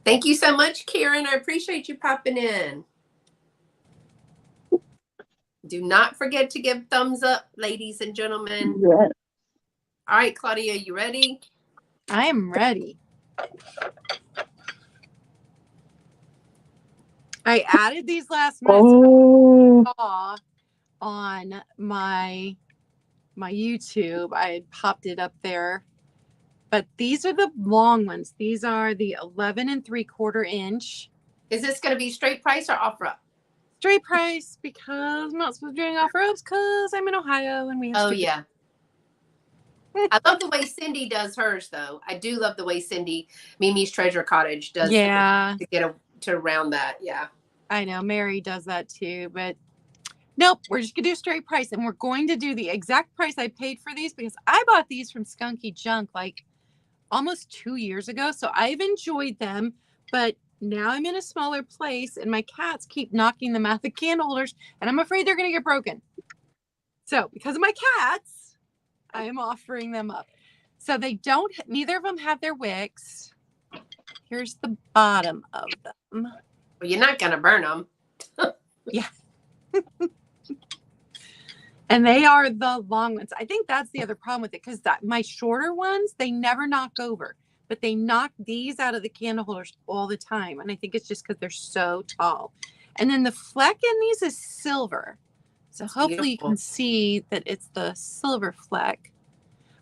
Thank you so much, Karen. I appreciate you popping in. Do not forget to give thumbs up, ladies and gentlemen. Yes. All right, Claudia, you ready? I am ready. I added these last minute. Oh, On my YouTube. I popped it up there. But these are the long ones. These are the 11 3/4 inch. Is this going to be straight price or off rough? Straight price because I'm not supposed to be doing off ropes because I'm in Ohio and we have. Oh yeah. I love the way Cindy does hers, though. I do love the way Cindy, Mimi's Treasure Cottage, does to get to around that. Yeah. I know Mary does that too, but nope, we're just gonna do straight price, and we're going to do the exact price I paid for these because I bought these from Skunky Junk like almost 2 years ago. So I've enjoyed them, but now I'm in a smaller place and my cats keep knocking them out the candle holders and I'm afraid they're gonna get broken. So because of my cats, I am offering them up. So they don't, neither of them have their wicks. Here's the bottom of them. Well, you're not gonna burn them. Yeah. And they are the long ones. I think that's the other problem with it because my shorter ones, they never knock over, but they knock these out of the candle holders all the time. And I think it's just because they're so tall. And then the fleck in these is silver. So That's hopefully beautiful. you can see that it's the silver fleck.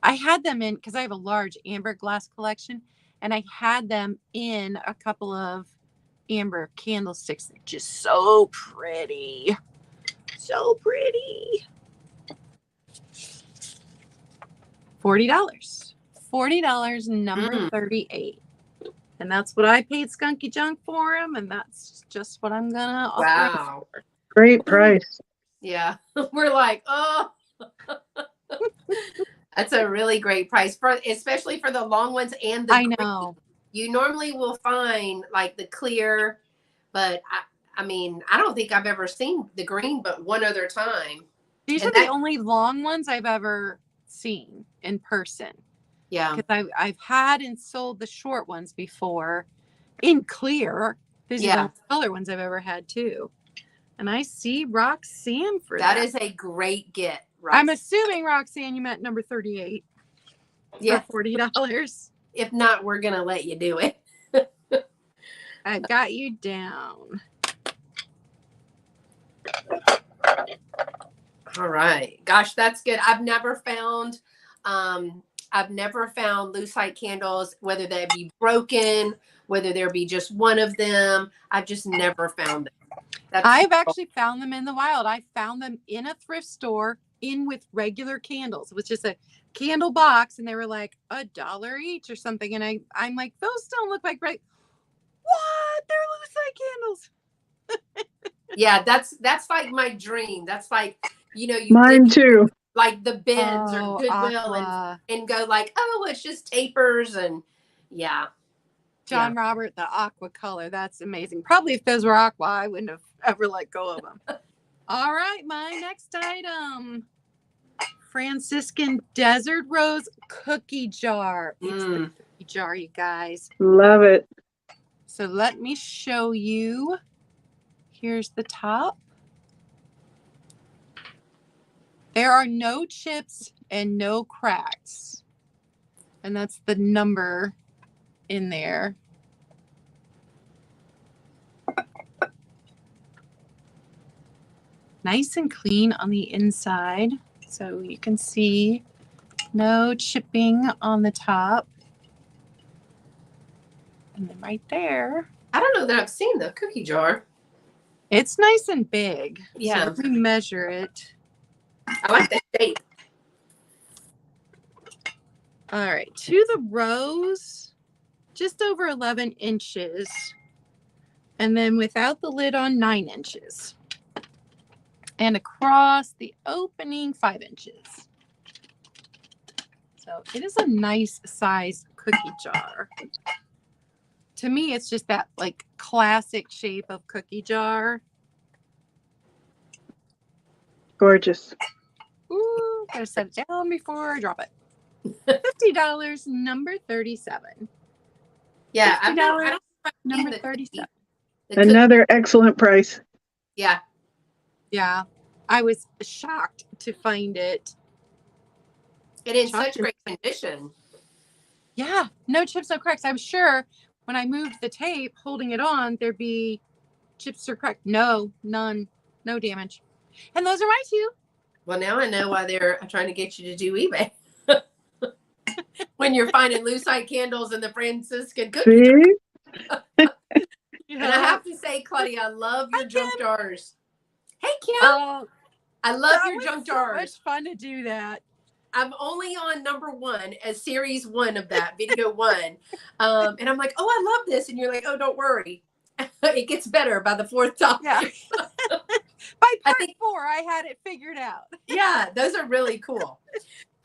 I had them in because I have a large amber glass collection and I had them in a couple of amber candlesticks. They're just so pretty. So pretty. $40, number 38. And that's what I paid Skunky Junk for them. And that's just what I'm going to offer. Wow. Great price. Yeah. We're like, oh, that's a really great price for, especially for the long ones and the I green. know. You normally will find like the clear, but I mean, I don't think I've ever seen the green, but one other time. These And are the only long ones I've ever seen in person. Yeah. Because I've had and sold the short ones before in clear. These are the color ones I've ever had too. And I see Roxanne for that. That is a great get. Roxanne. I'm assuming, Roxanne, you meant number 38. Yeah. For $40. If not, we're going to let you do it. I got you down. All right. Gosh, that's good. I've never found lucite candles, whether they be broken, whether there be just one of them. I've just never found them. I've actually found them in the wild. I found them in a thrift store with regular candles. It was just a candle box and they were like $1 each or something. And I'm like, those don't look like right. What? They're lucite candles. Yeah, that's like my dream. That's like, you mine too. Like the bins or Goodwill and go like, oh, it's just tapers and yeah. John Robert, the aqua color. That's amazing. Probably if those were aqua, I wouldn't have ever let go of them. All right, my next item. Franciscan Desert Rose cookie jar. It's the cookie jar, you guys. Love it. So let me show you. Here's the top. There are no chips and no cracks. And that's the number in there. Nice and clean on the inside. So you can see no chipping on the top. And then right there. I don't know that I've seen the cookie jar. It's nice and big. Yeah. So let me measure it. I like that shape. All right. To the rose, just over 11 inches. And then without the lid on 9 inches. And across the opening 5 inches. So it is a nice size cookie jar. To me, it's just that like classic shape of cookie jar. Gorgeous. Ooh, gotta set it down before I drop it. $50, number 37. Yeah, $50, number 37. Another excellent price. Yeah. Yeah, I was shocked to find it. And in such great condition. Yeah, no chips, no cracks. I'm sure when I moved the tape, holding it on, there'd be chips or cracks. No, none, no damage. And those are my two. Well, now I know why they're trying to get you to do eBay. When you're finding lucite candles and the Franciscan cookies. See? And I have to say, Claudia, I love your junk jars. Hey, Kim. Oh, I love your junk jars. So much fun to do that. I'm only on number 1 as series 1 of that, video 1. And I'm like, oh, I love this. And you're like, oh, don't worry. It gets better by the 4th time. Yeah. By part 4, I had it figured out. Yeah, those are really cool.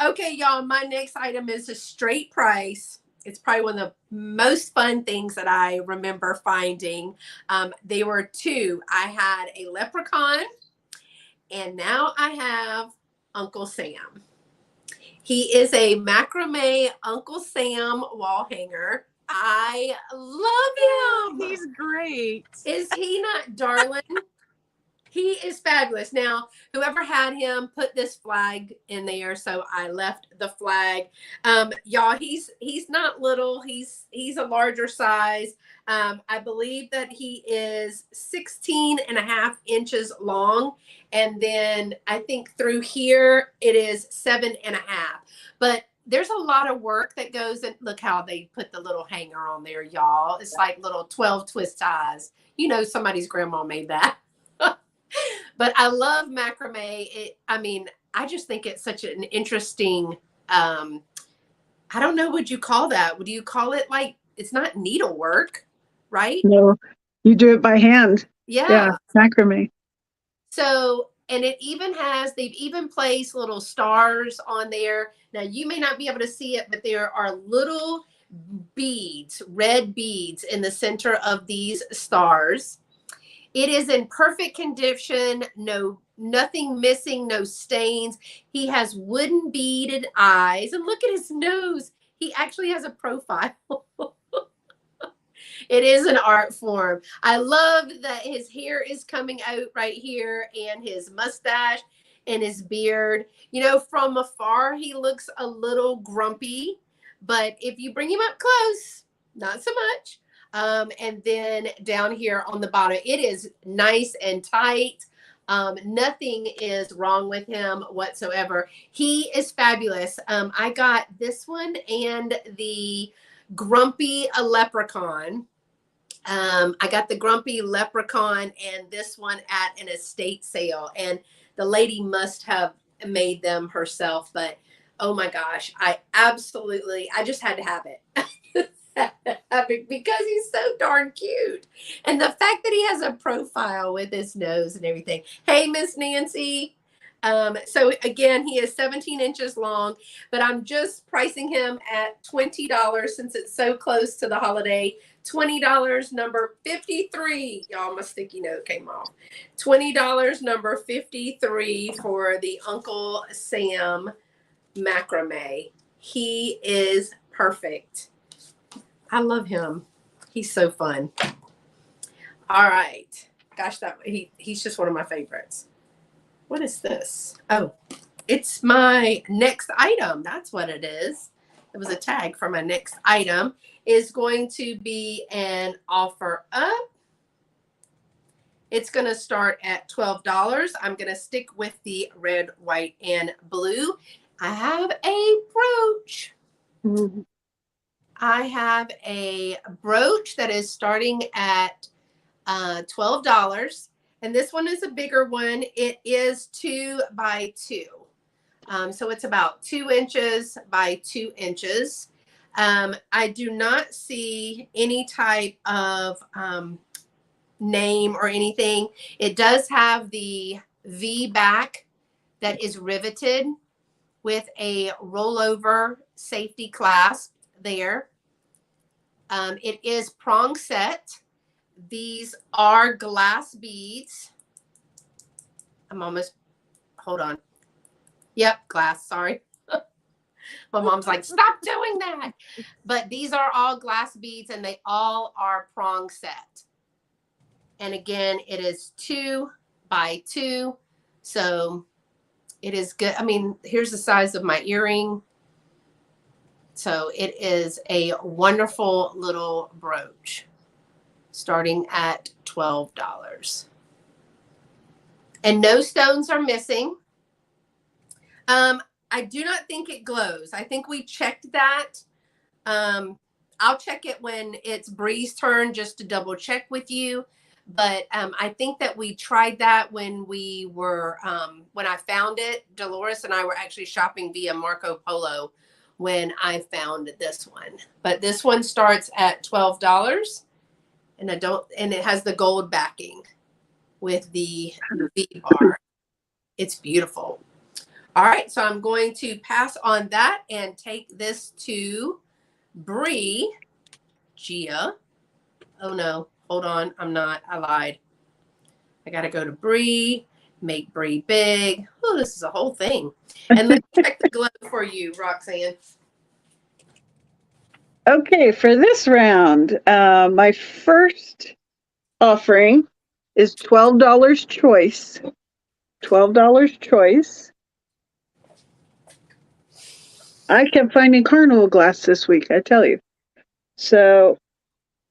Okay, y'all, my next item is a straight price. It's probably one of the most fun things that I remember finding. They were 2. I had a leprechaun, and now I have Uncle Sam. He is a macrame Uncle Sam wall hanger. I love him. He's great. Is he not darling? He is fabulous. Now, whoever had him put this flag in there, so I left the flag. Y'all, he's not little. He's a larger size. I believe that he is 16.5 inches long. And then I think through here, it is 7.5. But there's a lot of work that goes in. Look how they put the little hanger on there, y'all. It's like little 12 twist ties. You know, somebody's grandma made that. But I love macrame. I just think it's such an interesting, I don't know what you call that. Would you call it like, it's not needlework, right? No, you do it by hand. Yeah. Macrame. So, and they've even placed little stars on there. Now, you may not be able to see it, but there are little beads, red beads in the center of these stars. It is in perfect condition, nothing missing, no stains. He has wooden beaded eyes, and look at his nose. He actually has a profile. It is an art form. I love that his hair is coming out right here, and his mustache and his beard. You know, from afar, he looks a little grumpy, but if you bring him up close, not so much. And then down here on the bottom, it is nice and tight. Nothing is wrong with him whatsoever. He is fabulous. I got this one and the grumpy leprechaun. I got the grumpy leprechaun and this one at an estate sale. And the lady must have made them herself. But oh my gosh, I just had to have it. Because he's so darn cute. And the fact that he has a profile with his nose and everything. Hey, Miss Nancy. So again, he is 17 inches long, but I'm just pricing him at $20 since it's so close to the holiday. $20, number 53. Y'all, my sticky note came off. $20, number 53 for the Uncle Sam macrame. He is perfect. I love him. He's so fun. All right. Gosh, he's just one of my favorites. What is this? Oh, it's my next item. That's what it is. It was a tag for my next item. Is going to be an offer up. It's going to start at $12. I'm going to stick with the red, white, and blue. I have a brooch. Mm-hmm. I have a brooch that is starting at $12. And this one is a bigger one. It is 2 by 2. So it's about 2 inches by 2 inches. I do not see any type of name or anything. It does have the V back that is riveted with a rollover safety clasp there. It is prong set. These are glass beads. Hold on. Yep, glass, sorry. My mom's like, stop doing that. But these are all glass beads and they all are prong set. And again, it is 2 by 2. So it is good. I mean, here's the size of my earring. So it is a wonderful little brooch starting at $12. And no stones are missing. I do not think it glows. I think we checked that. I'll check it when it's Bree's turn just to double check with you. But I think that we tried that when we were, when I found it. Dolores and I were actually shopping via Marco Polo when I found this one. But this one starts at $12, and and it has the gold backing with the V bar. It's beautiful. All right, so I'm going to pass on that and take this to Bree. Gia. Oh no, hold on. I lied. I got to go to Bree, make Bree big. Oh, this is a whole thing. And let me check the glove for you, Roxanne. Okay, for this round, my first offering is $12 choice. $12 choice. I kept finding carnival glass this week, I tell you. So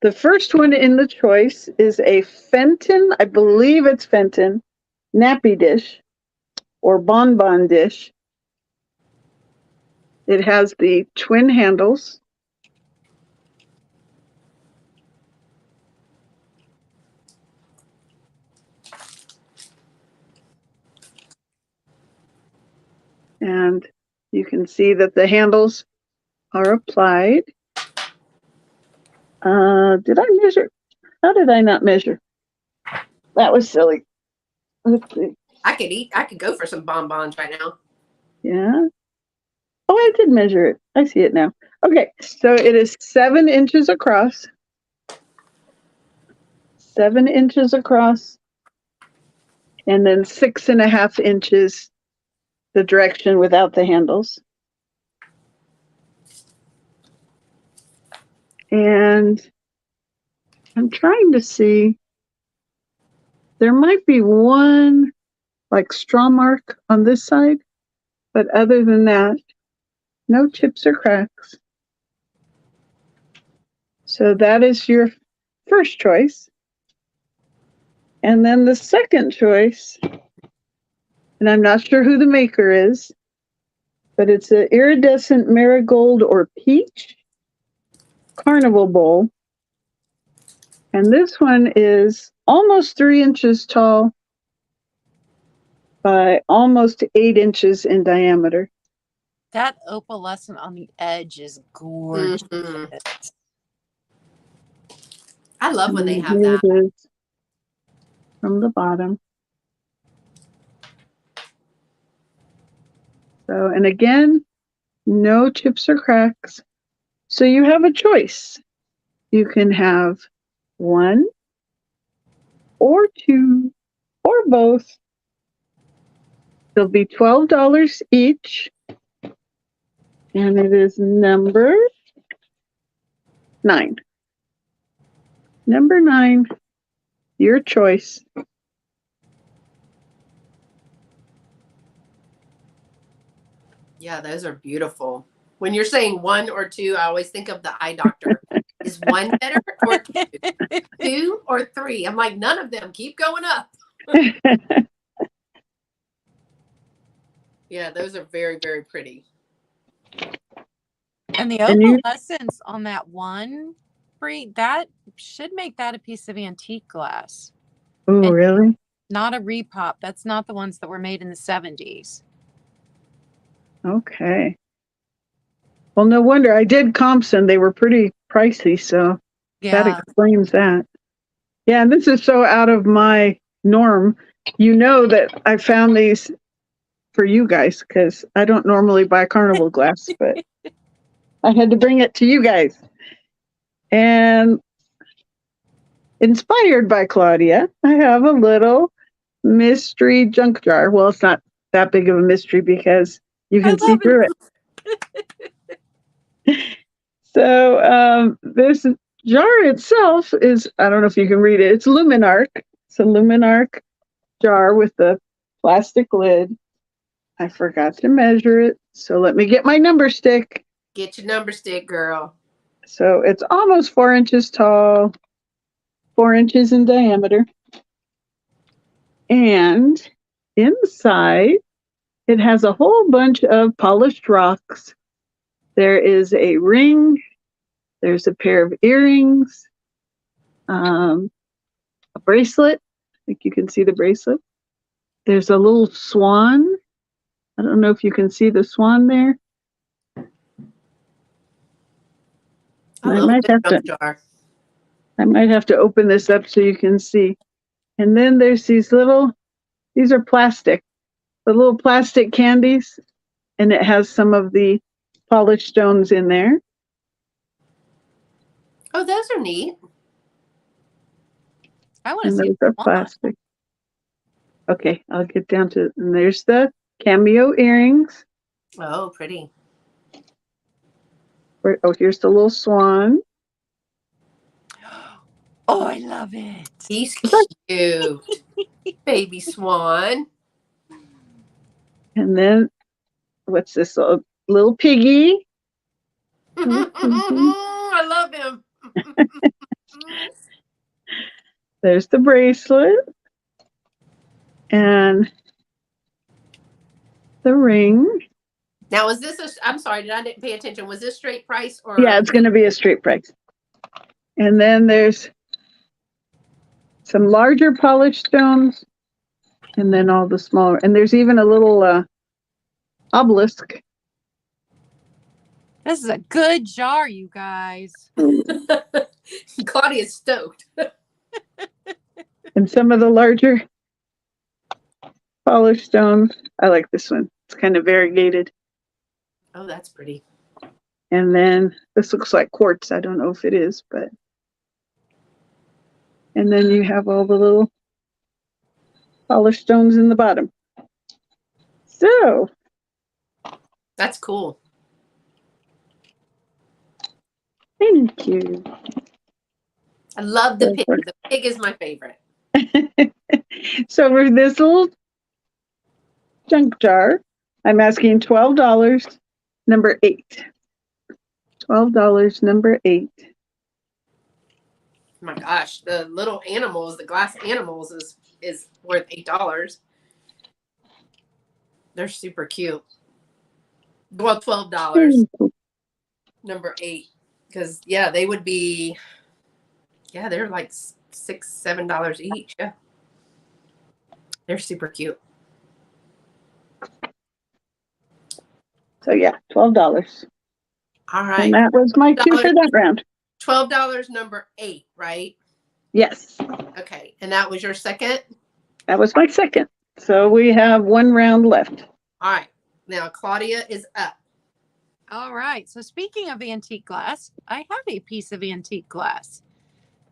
the first one in the choice is a Fenton, I believe it's Fenton, nappy dish or bonbon dish. It has the twin handles. And you can see that the handles are applied. Did I measure? How did I not measure? That was silly. Let's see. I could go for some bonbons right now. Yeah. Oh, I did measure it. I see it now. Okay, so it is 7 inches across. 7 inches across. And then 6.5 inches the direction without the handles. And I'm trying to see, there might be one like straw mark on this side, but other than that, no chips or cracks. So that is your first choice. And then the second choice, and I'm not sure who the maker is, but it's an iridescent marigold or peach carnival bowl. And this one is almost 3 inches tall by almost 8 inches in diameter. That opalescent on the edge is gorgeous. Mm-hmm. I love when they have Here that. it is from the bottom. So, and again, no chips or cracks. So you have a choice. You can have 1 or 2 or both. They'll be $12 each. And it is number 9. Number 9, your choice. Yeah, those are beautiful. When you're saying 1 or 2, I always think of the eye doctor. Is 1 better or 2? 2 or 3? I'm like, none of them. Keep going up. Yeah, those are very, very pretty. And the opalescence on that one, Brie, that should make that a piece of antique glass. Oh, really? Not a repop. That's not the ones that were made in the 70s. Okay. Well, no wonder. I did comps and they were pretty pricey, so that explains that. Yeah, and this is so out of my norm. You know that I found these for you guys because I don't normally buy carnival glass, but I had to bring it to you guys. And inspired by Claudia, I have a little mystery junk jar. Well, it's not that big of a mystery because you can see through it. So this jar itself is, I don't know if you can read it, it's Luminarc. It's a Luminarc jar with the plastic lid. I forgot to measure it, so let me get my number stick Get your number stick, girl. So it's almost 4 inches tall, 4 inches in diameter. And inside, it has a whole bunch of polished rocks. There is a ring. There's a pair of earrings, a bracelet. I think you can see the bracelet. There's a little swan. I don't know if you can see the swan there. I might have to open this up so you can see. And then there's these are plastic, the little plastic candies, and it has some of the polished stones in there. Oh, those are neat. I want to see. Those are plastic. Okay, I'll get down to, and there's the cameo earrings. Oh, pretty. Oh, here's the little swan. Oh, I love it. He's cute. Baby swan. And then, what's this little piggy? I love him. There's the bracelet. And the ring. Now, is this I'm sorry, I didn't pay attention. Was this straight price or? Yeah, it's going to be a straight price. And then there's some larger polished stones, and then all the smaller. And there's even a little obelisk. This is a good jar, you guys. Claudia's stoked. And some of the larger polished stones. I like this one. It's kind of variegated. Oh, that's pretty. And then this looks like quartz. I don't know if it is, but. And then you have all the little polished stones in the bottom. So. That's cool. Thank you. I love the pig. The pig is my favorite. So for this little junk jar, I'm asking $12, number 8. $12, number 8. Oh my gosh, the little animals, the glass animals is worth $8. They're super cute. Well, $12. Number 8. Because yeah, they would be, yeah, they're like $6, $7 each. Yeah. They're super cute. So yeah, $12. All right. And that was my 2 for that round. $12, number 8, right? Yes. Okay. And that was your second? That was my second. So we have 1 round left. All right. Now Claudia is up. All right. So speaking of antique glass, I have a piece of antique glass.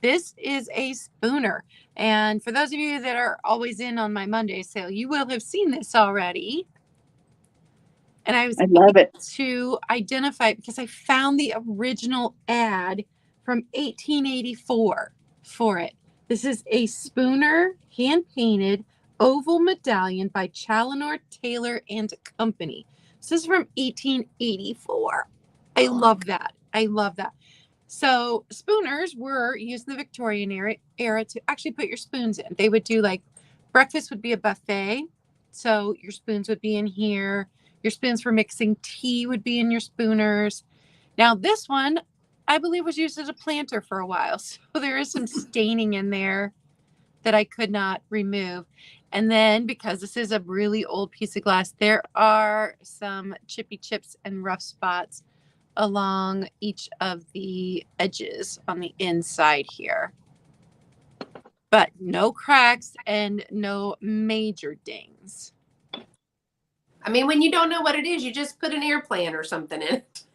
This is a spooner. And for those of you that are always in on my Monday sale, you will have seen this already. And I was able to identify it because I found the original ad from 1884 for it. This is a spooner, hand-painted, oval medallion by Challenor Taylor and Company. This is from 1884. I love that. I love that. So spooners were used in the Victorian era to actually put your spoons in. They would do like breakfast would be a buffet. So your spoons would be in here. Your spoons for mixing tea would be in your spooners. Now this one, I believe, was used as a planter for a while. So there is some staining in there that I could not remove. And then because this is a really old piece of glass, there are some chippy chips and rough spots along each of the edges on the inside here. But no cracks and no major dings. I mean, when you don't know what it is, you just put an airplane or something in it.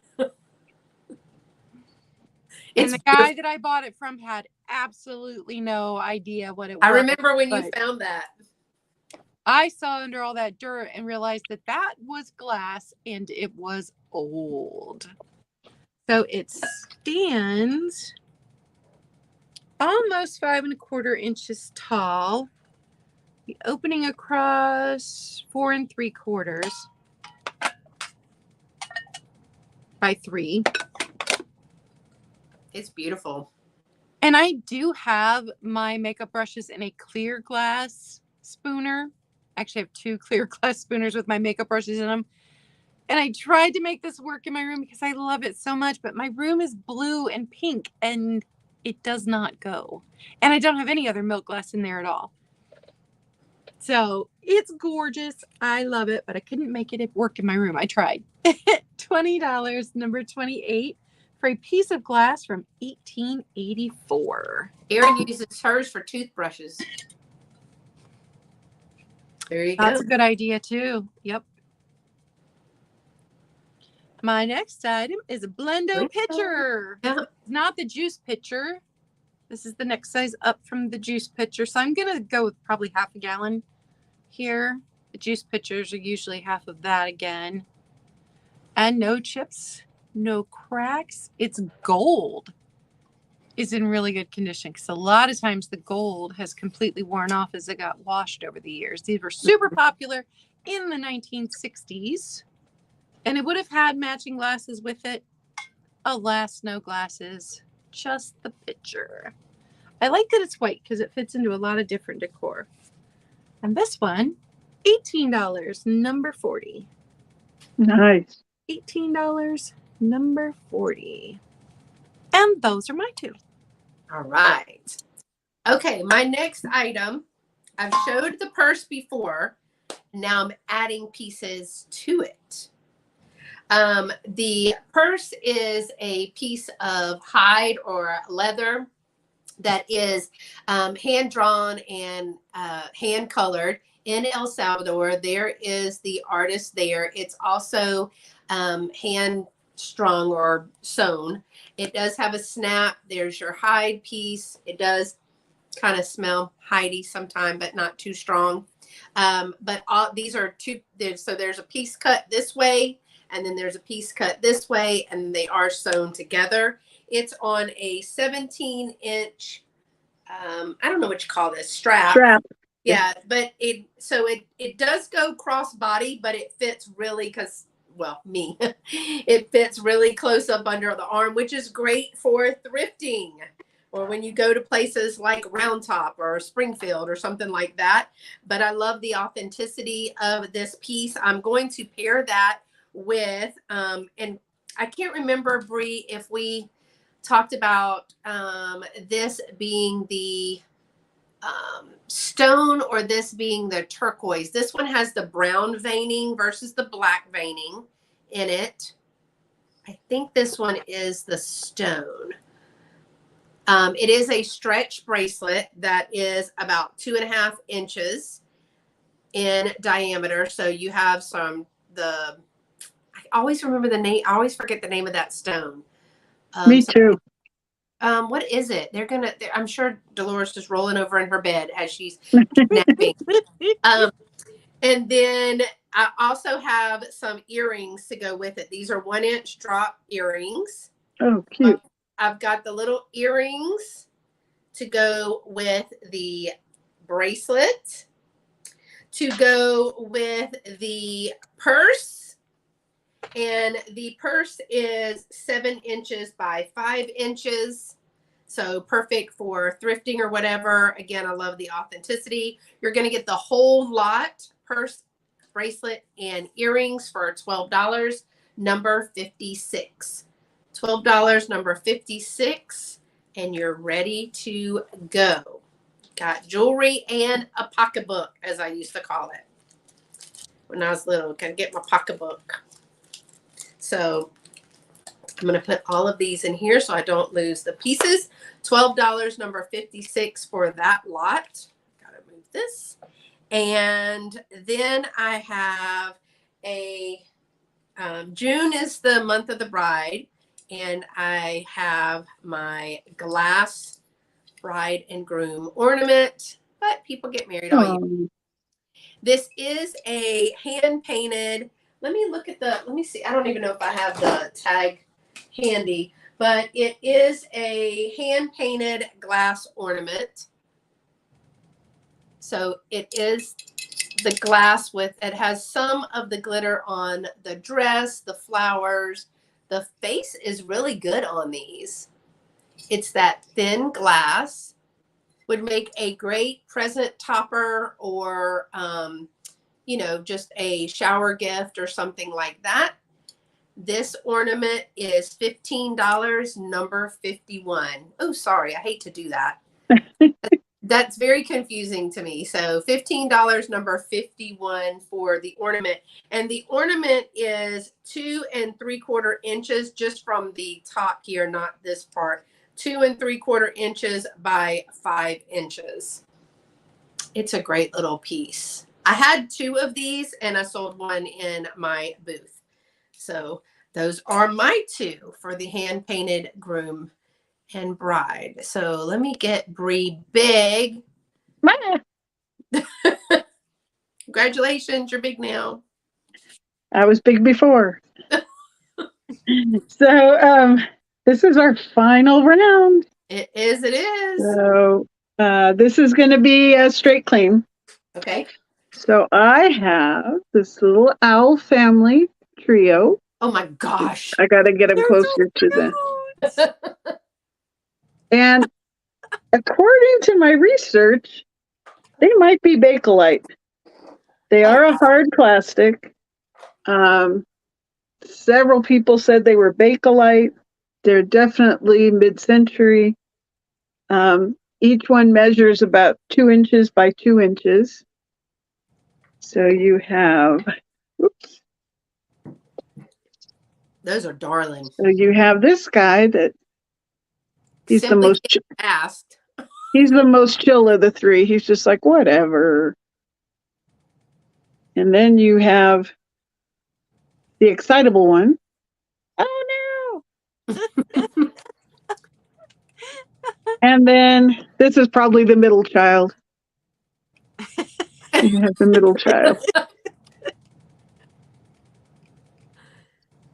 And the guy that I bought it from had absolutely no idea what it was. I remember when you found that. I saw under all that dirt and realized that that was glass and it was old. So it stands almost 5 1/4 inches tall. The opening across 4 3/4. by 3. It's beautiful. And I do have my makeup brushes in a clear glass spooner. Actually, I have 2 clear glass spooners with my makeup brushes in them. And I tried to make this work in my room because I love it so much, but my room is blue and pink and it does not go. And I don't have any other milk glass in there at all. So it's gorgeous. I love it, but I couldn't make it work in my room. I tried. $20, number 28, for a piece of glass from 1884. Erin uses hers for toothbrushes. There you go. That's a good idea too. Yep. My next item is a Blendo pitcher. Yeah. Not the juice pitcher. This is the next size up from the juice pitcher. So I'm going to go with probably half a gallon here. The juice pitchers are usually half of that again. And no chips, no cracks. It's gold. It's in really good condition because a lot of times the gold has completely worn off as it got washed over the years. These were super popular in the 1960s. And it would have had matching glasses with it. Alas, no glasses, just the pitcher. I like that it's white because it fits into a lot of different decor. And this one, $18, number 40. Nice. $18, number 40. And those are my 2. All right. Okay, my next item, I've showed the purse before. Now I'm adding pieces to it. The purse is a piece of hide or leather that is hand-drawn and hand-colored in El Salvador. There is the artist there. It's also hand-strung or sewn. It does have a snap. There's your hide piece. It does kind of smell hidey sometimes, but not too strong. But these are so there's a piece cut this way, and then there's a piece cut this way, and they are sewn together. It's on a 17-inch, I don't know what you call this, strap. Yeah, but it does go cross body, but it fits really it fits really close up under the arm, which is great for thrifting or when you go to places like Round Top or Springfield or something like that. But I love the authenticity of this piece. I'm going to pair that with, and I can't remember, Bree, if we talked about this being the stone or this being the turquoise. This one has the brown veining versus the black veining in it. I think this one is the stone. It is a stretch bracelet that is about 2.5 inches in diameter. So you have I always remember the name. I always forget the name of that stone. Me too. What is it? I'm sure Dolores is rolling over in her bed as she's napping. And then I also have some earrings to go with it. These are 1-inch drop earrings. Oh, cute. I've got the little earrings to go with the bracelet, to go with the purse. And the purse is 7 inches by 5 inches. So perfect for thrifting or whatever. Again, I love the authenticity. You're going to get the whole lot, purse, bracelet, and earrings for $12, number 56. $12, number 56, and you're ready to go. Got jewelry and a pocketbook, as I used to call it when I was little. Can get my pocketbook. So I'm going to put all of these in here so I don't lose the pieces. $12, number 56 for that lot. Got to move this. And then I have June is the month of the bride. And I have my glass bride and groom ornament, but people get married all year. This is a hand-painted, let me see. I don't even know if I have the tag handy, but it is a hand-painted glass ornament. So it is the glass it has some of the glitter on the dress, the flowers, the face is really good on these. It's that thin glass, would make a great present topper or, you know, just a shower gift or something like that. This ornament is $15, number 51. Oh, sorry, I hate to do that. That's very confusing to me. So $15, number 51 for the ornament. And the ornament is 2 3/4 inches just from the top here, not this part. 2 3/4 inches by 5 inches. It's a great little piece. I had 2 of these and I sold one in my booth. So those are my 2 for the hand painted groom and bride. So let me get Bree big. Congratulations, you're big now. I was big before. So this is our final round. It is. So this is going to be a straight clean. Okay. So I have this little owl family trio. Oh my gosh. I got to get them closer to the. And according to my research, they might be Bakelite. They are a hard plastic. Several people said they were Bakelite. They're definitely mid-century. Each one measures about 2 inches by 2 inches. So you have, oops. Those are darling. So you have this guy that he's Simply the most asked. He's the most chill of the 3. He's just like, whatever. And then you have the excitable one. Oh no. And then this is probably the middle child. You have the middle child.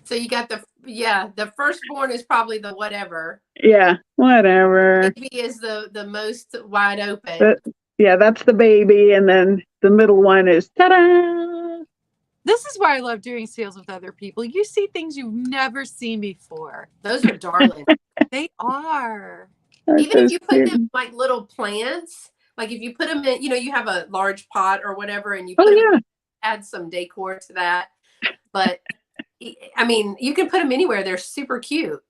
So you got the firstborn is probably the whatever. Yeah, whatever. Baby is the most wide open. But, yeah, that's the baby, and then the middle one is ta-da! This is why I love doing sales with other people. You see things you've never seen before. Those are darling. They are. Even if you put them like little plants, like if you put them in, you know, you have a large pot or whatever, and you put them, add some decor to that. But I mean, you can put them anywhere. They're super cute.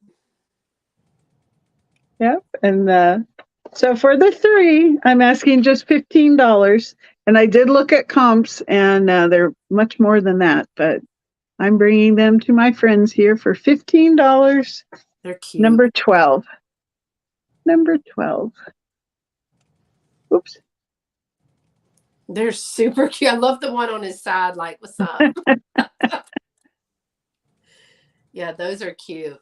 Yep. And so for the 3, I'm asking just $15. And I did look at comps, and they're much more than that. But I'm bringing them to my friends here for $15. They're cute. Number 12. Number 12. Oops. They're super cute. I love the one on his side. Like, what's up? Yeah, those are cute.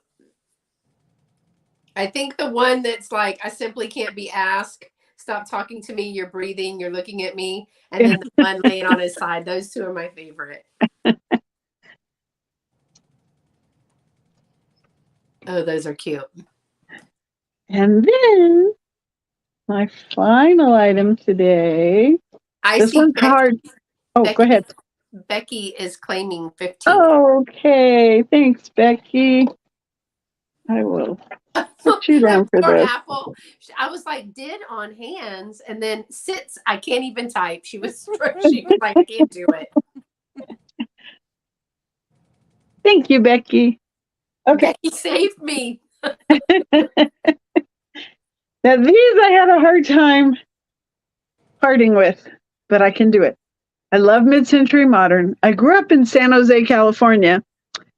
I think the one that's like, I simply can't be asked. Stop talking to me. You're breathing. You're looking at me. And then the one laying on his side. Those 2 are my favorite. Oh, those are cute. And then my final item today. This one's hard. Oh, go ahead. Becky is claiming 15. Okay, thanks, Becky. I will put you down for this. Apple. I was like, did on hands, and then sits. I can't even type. She was like, I can't do it. Thank you, Becky. Okay. Becky saved me. Now these I had a hard time parting with, but I can do it. I love mid-century modern. I grew up in San Jose, California,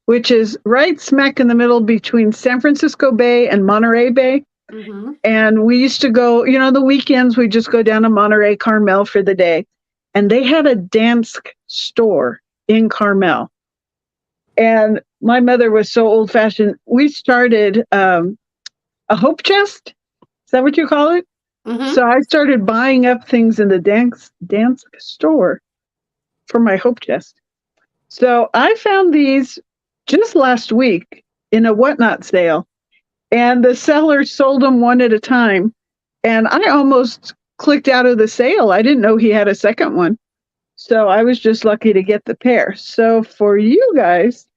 which is right smack in the middle between San Francisco Bay and Monterey Bay. Mm-hmm. And we used to go, you know, the weekends, we just go down to Monterey, Carmel for the day. And they had a dance store in Carmel. And my mother was so old-fashioned. We started a hope chest. Is that what you call it? Mm-hmm. So I started buying up things in the dance store for my hope chest. So I found these just last week in a whatnot sale, and the seller sold them one at a time. And I almost clicked out of the sale. I didn't know he had a second one. So I was just lucky to get the pair. So for you guys,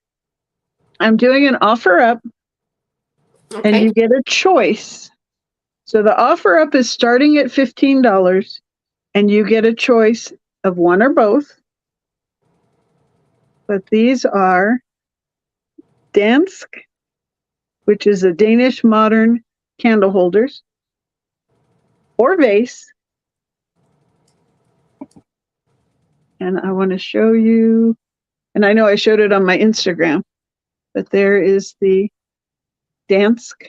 I'm doing an offer up, and Okay. you get a choice. So the offer up is starting at $15, and you get a choice of one or both. But these are Dansk, which is a Danish modern candle holders, or vase. And I want to show you, and I know I showed it on my Instagram, but there is the Dansk.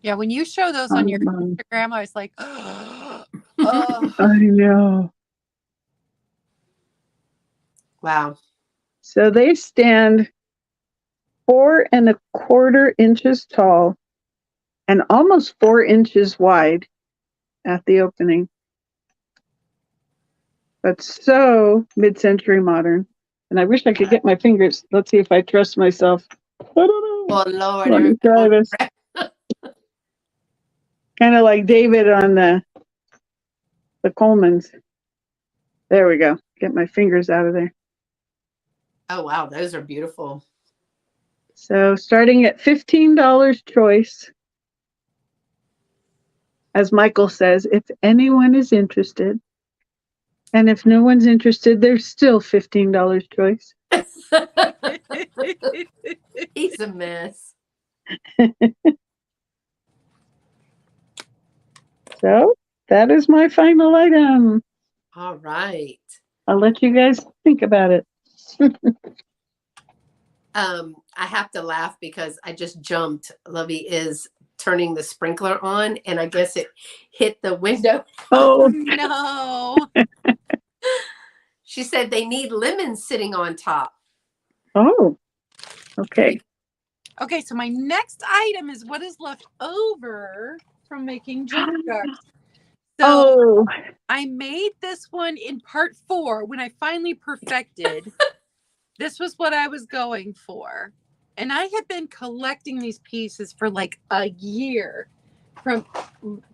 Yeah, when you show those on your Instagram, I was like, oh. I know. Wow. So they stand 4¼ inches tall and almost 4 inches wide at the opening. But so mid-century modern. And I wish I could get my fingers. Let's see if I trust myself. I don't know. Oh, Lord. Let me try this. Kind of like David on the Colemans. There we go. Get my fingers out of there. Oh, wow. Those are beautiful. So starting at $15 choice. As Michael says, if anyone is interested, and if no one's interested, there's still $15 choice. He's a mess. So that is my final item. All right. I'll let you guys think about it. I have to laugh because I just jumped. Lovey is turning the sprinkler on, and I guess it hit the window. Oh, no. She said they need lemons sitting on top. Oh, okay. Okay, so my next item is what is left over from making junk jars. So I made this one in part 4 when I finally perfected. This was what I was going for. And I had been collecting these pieces for like a year from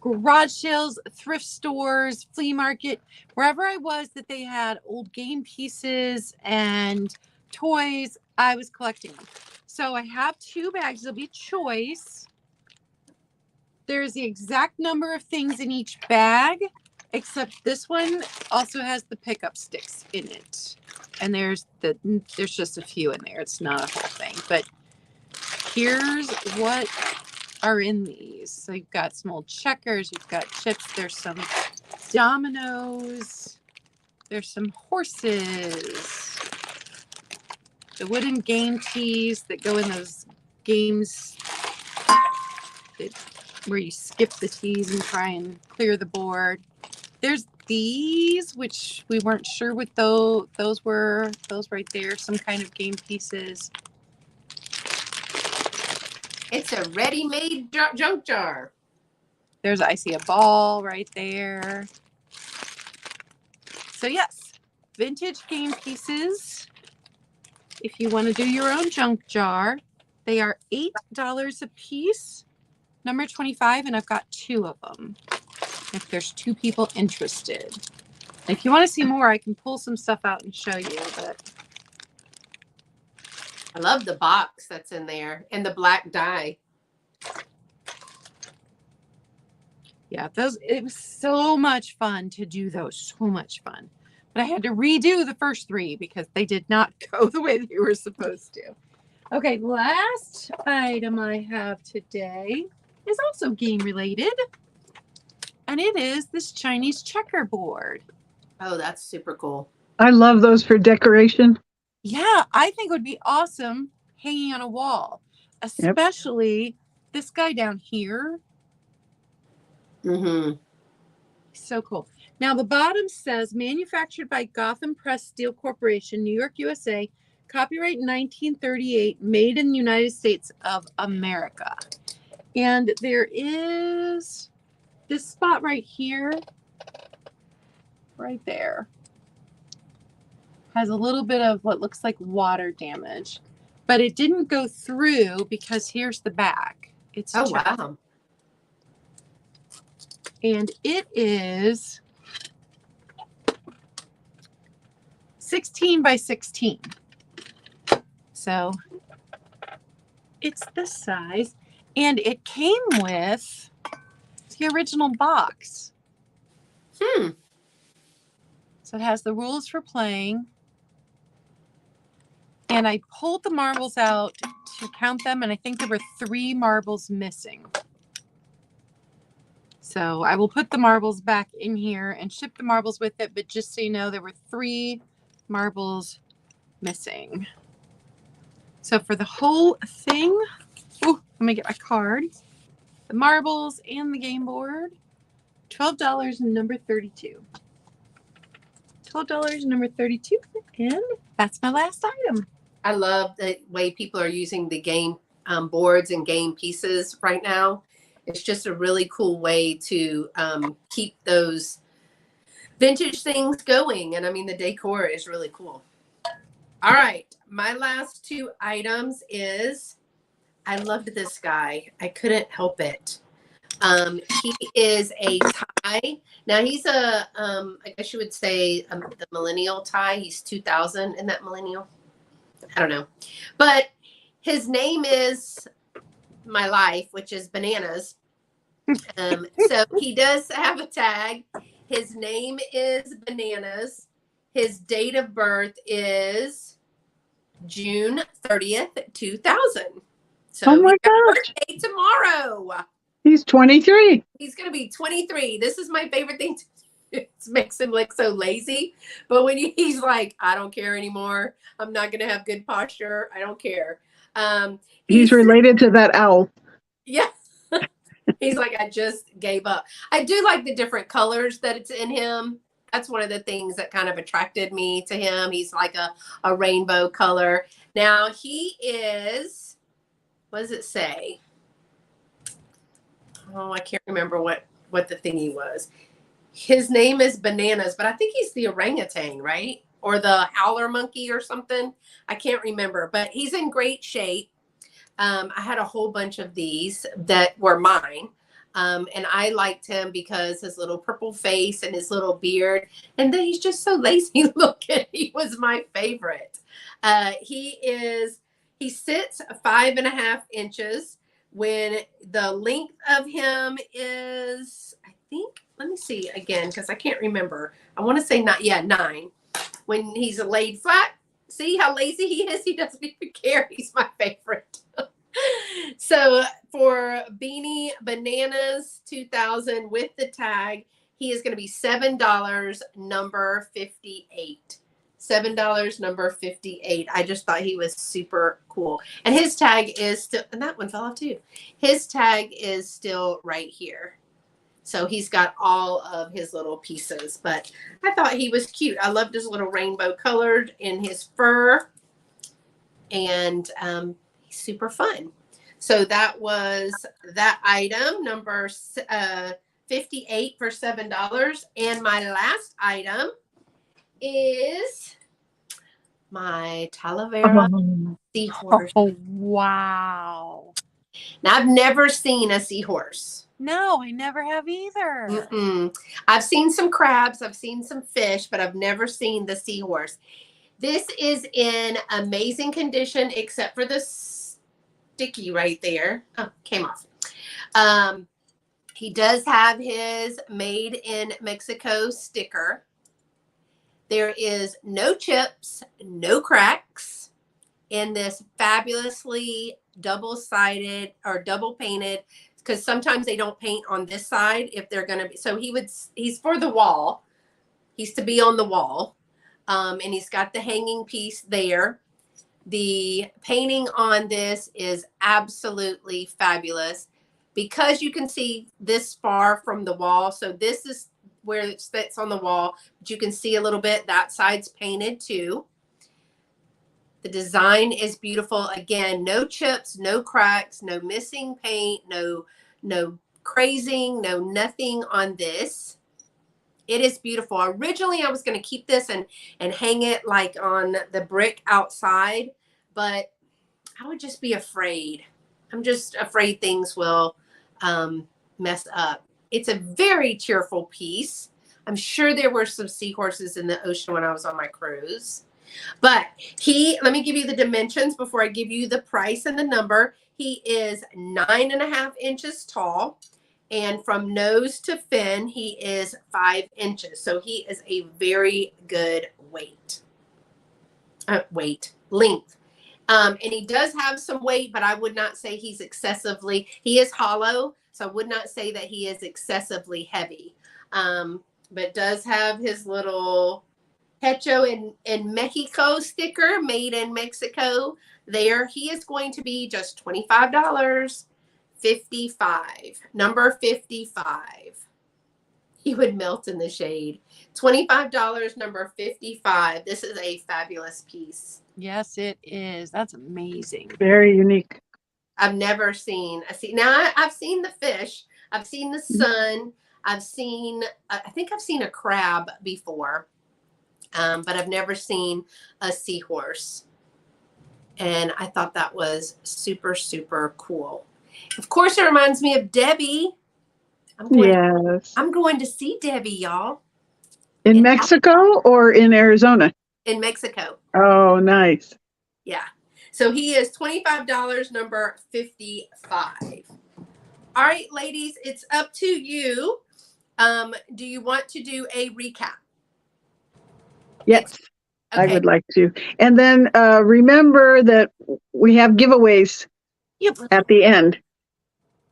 garage sales, thrift stores, flea market, wherever I was that they had old game pieces and toys, I was collecting them. So I have 2 bags. There'll be choice. There's the exact number of things in each bag, except this one also has the pickup sticks in it. And there's just a few in there. It's not a whole thing. But here's what are in these. So you've got some old checkers, you've got chips, there's some dominoes, there's some horses, the wooden game tees that go in those games where you skip the tees and try and clear the board. There's these, which we weren't sure what those were. Those right there, some kind of game pieces. It's a ready-made junk jar. I see a ball right there. So yes, vintage game pieces. If you want to do your own junk jar, they are $8 a piece, number 25, and I've got 2 of them. If there's 2 people interested. If you want to see more, I can pull some stuff out and show you. But I love the box that's in there and the black dye. Yeah, it was so much fun to do those. So much fun. But I had to redo the first 3 because they did not go the way they were supposed to. Okay, last item I have today is also game related. And it is this Chinese checkerboard. Oh, that's super cool. I love those for decoration. Yeah, I think it would be awesome hanging on a wall, especially this guy down here. Mm-hmm. So cool. Now the bottom says manufactured by Gotham Press Steel Corporation, New York, USA, copyright 1938, made in the United States of America. And there is this spot right here, right there, has a little bit of what looks like water damage, but it didn't go through because here's the back. It's wow. And it is 16 by 16. So it's this size, and it came with the original box. So it has the rules for playing. And I pulled the marbles out to count them, and I think there were 3 marbles missing. So I will put the marbles back in here and ship the marbles with it, but just so you know, there were 3 marbles missing. So for the whole thing, let me get my card. The marbles and the game board, $12 and number 32. $12 and number 32, and that's my last item. I love the way people are using the game boards and game pieces right now. It's just a really cool way to keep those vintage things going. And I mean, the decor is really cool. All right. My last 2 items is, I loved this guy. I couldn't help it. He is a tie. Now he's a, I guess you would say the millennial tie. He's 2000 in that millennial. I don't know. But his name is my life, which is Bananas. So he does have a tag. His name is Bananas. His date of birth is June 30th, 2000. So Oh my he's got gosh. birthday tomorrow. He's 23. He's going to be 23. This is my favorite thing to do. It makes him look so lazy. But when he's like, I don't care anymore. I'm not going to have good posture. I don't care. He's related to that owl. Yeah. He's like, I just gave up. I do like the different colors that it's in him. That's one of the things that kind of attracted me to him. He's like a rainbow color. Now he is, what does it say? Oh, I can't remember what the thingy was. His name is Bananas, but I think he's the orangutan, right? Or the howler monkey or something. I can't remember, but he's in great shape. I had a whole bunch of these that were mine. And I liked him because his little purple face and his little beard. And then he's just so lazy looking. He was my favorite. He sits 5.5 inches when the length of him is, I think, let me see again, because I can't remember. I want to say 9. When he's laid flat, see how lazy he is? He doesn't even care. He's my favorite. So for Beanie Bananas 2000 with the tag, he is going to be $7, number 58. $7, number 58. I just thought he was super cool. And his tag is still, and that one fell off too. His tag is still right here. So he's got all of his little pieces, but I thought he was cute. I loved his little rainbow colored in his fur, and he's super fun. So that was that item, number 58 for $7. And my last item is my Talavera seahorse. Oh, wow. Now, I've never seen a seahorse. No, I never have either. I've seen some crabs, I've seen some fish, but I've never seen the seahorse. This is in amazing condition, except for the sticky right there. Oh, came off. He does have his Made in Mexico sticker. There is no chips, no cracks in this fabulously double-sided or double painted, because sometimes they don't paint on this side if they're going to be. So he's for the wall. He's to be on the wall. And he's got the hanging piece there. The painting on this is absolutely fabulous because you can see this far from the wall. So this is where it sits on the wall, but you can see a little bit. That side's painted too. The design is beautiful. Again, no chips, no cracks, no missing paint, no crazing, no nothing on this. It is beautiful. Originally, I was going to keep this and hang it like on the brick outside, but I would just be afraid. I'm just afraid things will mess up. It's a very cheerful piece. I'm sure there were some seahorses in the ocean when I was on my cruise. But let me give you the dimensions before I give you the price and the number. He is 9.5 inches tall. And from nose to fin, he is 5 inches. So he is a very good length. And he does have some weight, but I would not say he is hollow. So I would not say that he is excessively heavy. But does have his little Hecho in Mexico sticker, made in Mexico. There, he is going to be just $25. 55. Number 55. He would melt in the shade. $25, number 55. This is a fabulous piece. Yes, it is. That's amazing. Very unique. I've never seen now I've seen the fish. I've seen the sun. I think I've seen a crab before. But I've never seen a seahorse. And I thought that was super, super cool. Of course, it reminds me of Debbie. I'm going to see Debbie, y'all. In Mexico or in Arizona? In Mexico. Oh, nice. Yeah. So he is $25, number 55. All right, ladies, it's up to you. Do you want to do a recap? Yes, okay. I would like to. And then remember that we have giveaways at the end.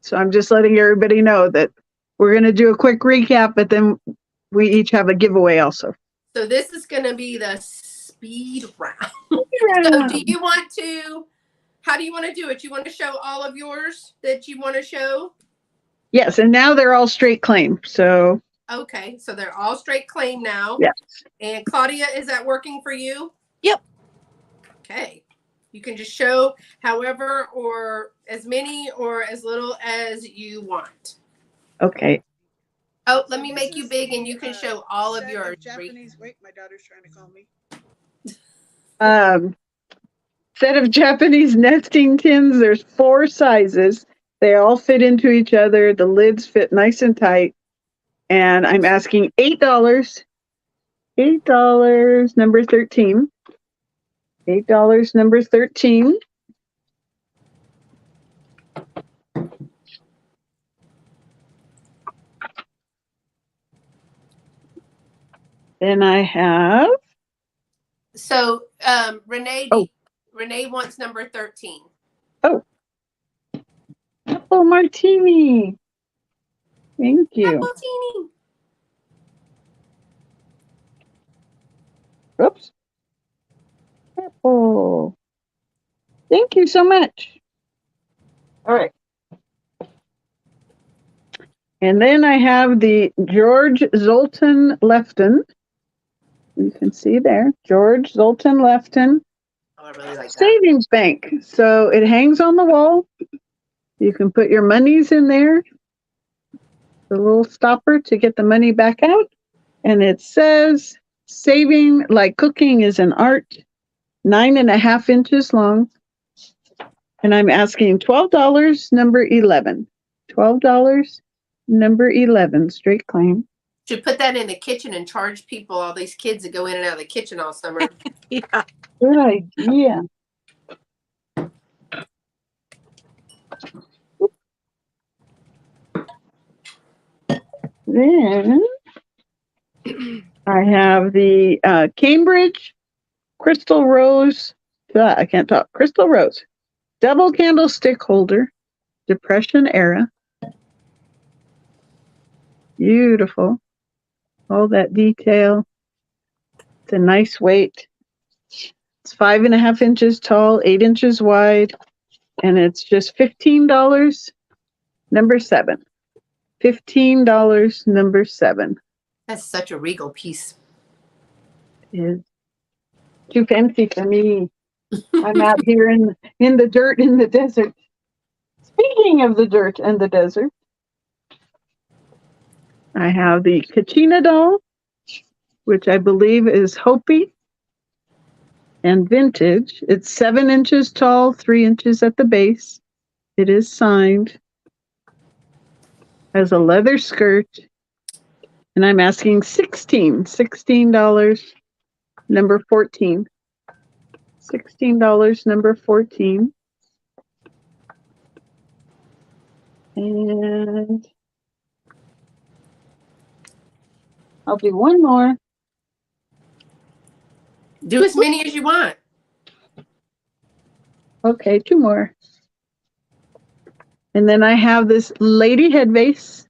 So I'm just letting everybody know that we're going to do a quick recap, but then we each have a giveaway also. So this is going to be the speed round. So how do you want to do it? You want to show all of yours that you want to show? Yes, and now they're all straight claim. So okay, so they're all straight claim now. Yes. And Claudia, is that working for you? Yep. Okay. You can just show however or as many or as little as you want. Okay. Oh, let me make you big and you can show all of yours. Japanese. Wait, my daughter's trying to call me. Set of Japanese nesting tins. There's 4 sizes. They all fit into each other. The lids fit nice and tight. And I'm asking $8. $8, number 13. $8, number 13. Then I have. So, Renee wants number 13. Oh. Apple martini. Thank you. Apple martini. Oops. Apple. Thank you so much. All right. And then I have the George Zoltan Lefton. You can see there, George Zoltan Lefton. Oh, I really like that. Savings bank. So it hangs on the wall. You can put your monies in there. The little stopper to get the money back out. And it says, saving like cooking is an art, 9.5 inches long. And I'm asking $12, number 11. $12, number 11, straight claim. Should put that in the kitchen and charge people, all these kids that go in and out of the kitchen all summer. Yeah. Good idea. Then I have the Cambridge Crystal Rose. I can't talk. Crystal Rose. Double candlestick holder. Depression era. Beautiful. All that detail. It's a nice weight. It's 5.5 inches tall, 8 inches wide, and it's just $15, number 7. $15, number 7. That's such a regal piece. It is too fancy for me. I'm out here in the dirt in the desert. Speaking of the dirt and the desert, I have the Kachina doll, which I believe is Hopi and vintage. It's 7 inches tall, 3 inches at the base. It is signed. Has a leather skirt. And I'm asking $16, number 14. $16, number 14. And I'll do one more. Do as many as you want. Okay, two more. And then I have this lady head vase,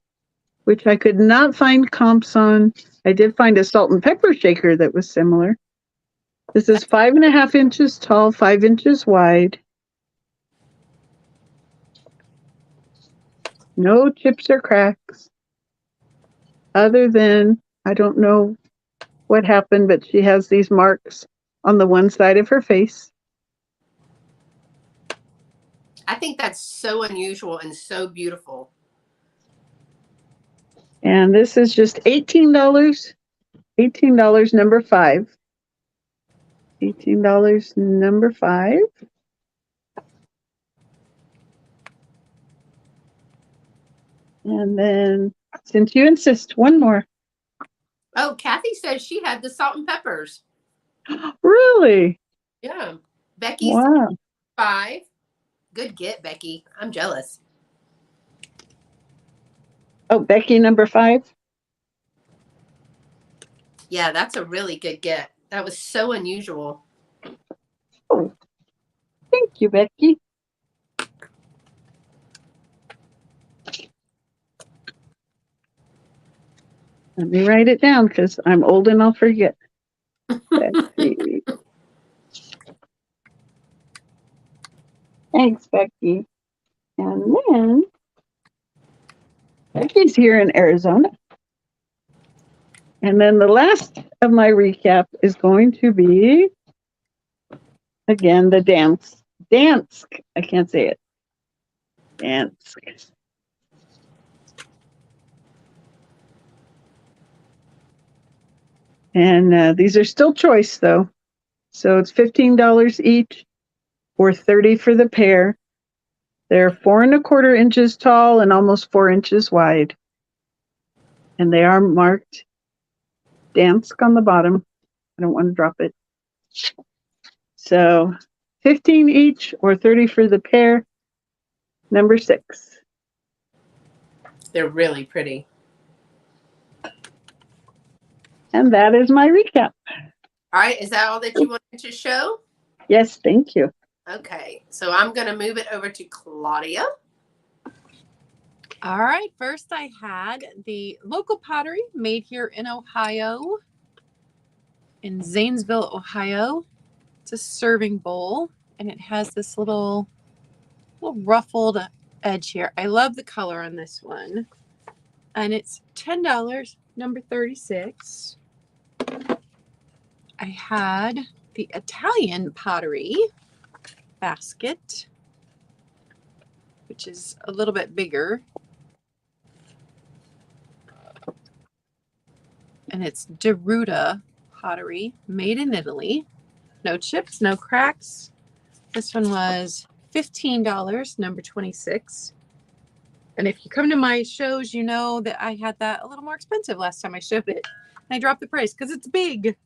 which I could not find comps on. I did find a salt and pepper shaker that was similar. This is 5.5 inches tall, 5 inches wide. No chips or cracks. Other than, I don't know what happened, but she has these marks on the one side of her face. I think that's so unusual and so beautiful. And this is just $18. $18, number 5. $18, number 5. And then, since you insist, one more. Oh, Kathy says she had the salt and peppers. Really? Yeah. Becky's Wow. 5. Good get, Becky. I'm jealous. Oh, Becky, number 5. Yeah, that's a really good get. That was so unusual. Oh, thank you, Becky. Let me write it down because I'm old and I'll forget. Becky. Thanks, Becky. And then Becky's here in Arizona. And then the last of my recap is going to be, again, the Dansk. I can't say it. Dansk. And these are still choice, though. So it's $15 each or $30 for the pair. They're 4¼ inches tall and almost 4 inches wide. And they are marked Dansk on the bottom. I don't want to drop it. So 15 each or 30 for the pair. Number 6. They're really pretty. And that is my recap. All right. Is that all that you wanted to show? Yes, thank you. Okay. So I'm going to move it over to Claudia. All right. First, I had the local pottery made here in Ohio, in Zanesville, Ohio. It's a serving bowl, and it has this little ruffled edge here. I love the color on this one. And it's $10, number 36. I had the Italian pottery basket, which is a little bit bigger. And it's Deruta pottery, made in Italy. No chips, no cracks. This one was $15, number 26. And if you come to my shows, you know that I had that a little more expensive last time I showed it. And I dropped the price because it's big.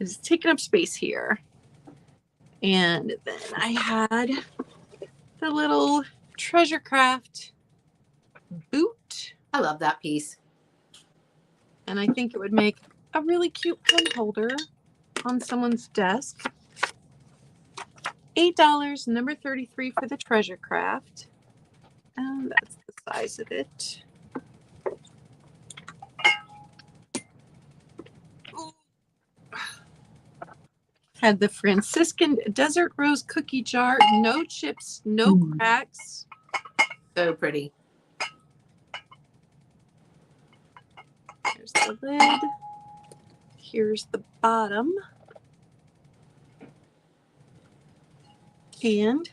It's taking up space here. And then I had the little treasure craft boot. I love that piece. And I think it would make a really cute pen holder on someone's desk. $8, number 33 for the treasure craft. And that's the size of it. Had the Franciscan Desert Rose cookie jar. No chips, no cracks. So pretty. There's the lid. Here's the bottom. And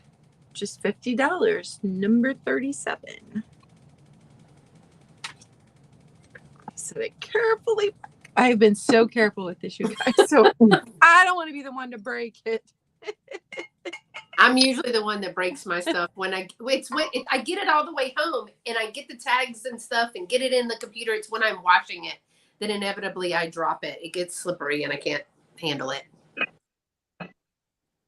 just $50, number 37. So they carefully, I've been so careful with this, you guys. So I don't want to be the one to break it. I'm usually the one that breaks my stuff when I get it all the way home and I get the tags and stuff and get it in the computer. It's when I'm washing it that inevitably I drop it. It gets slippery and I can't handle it.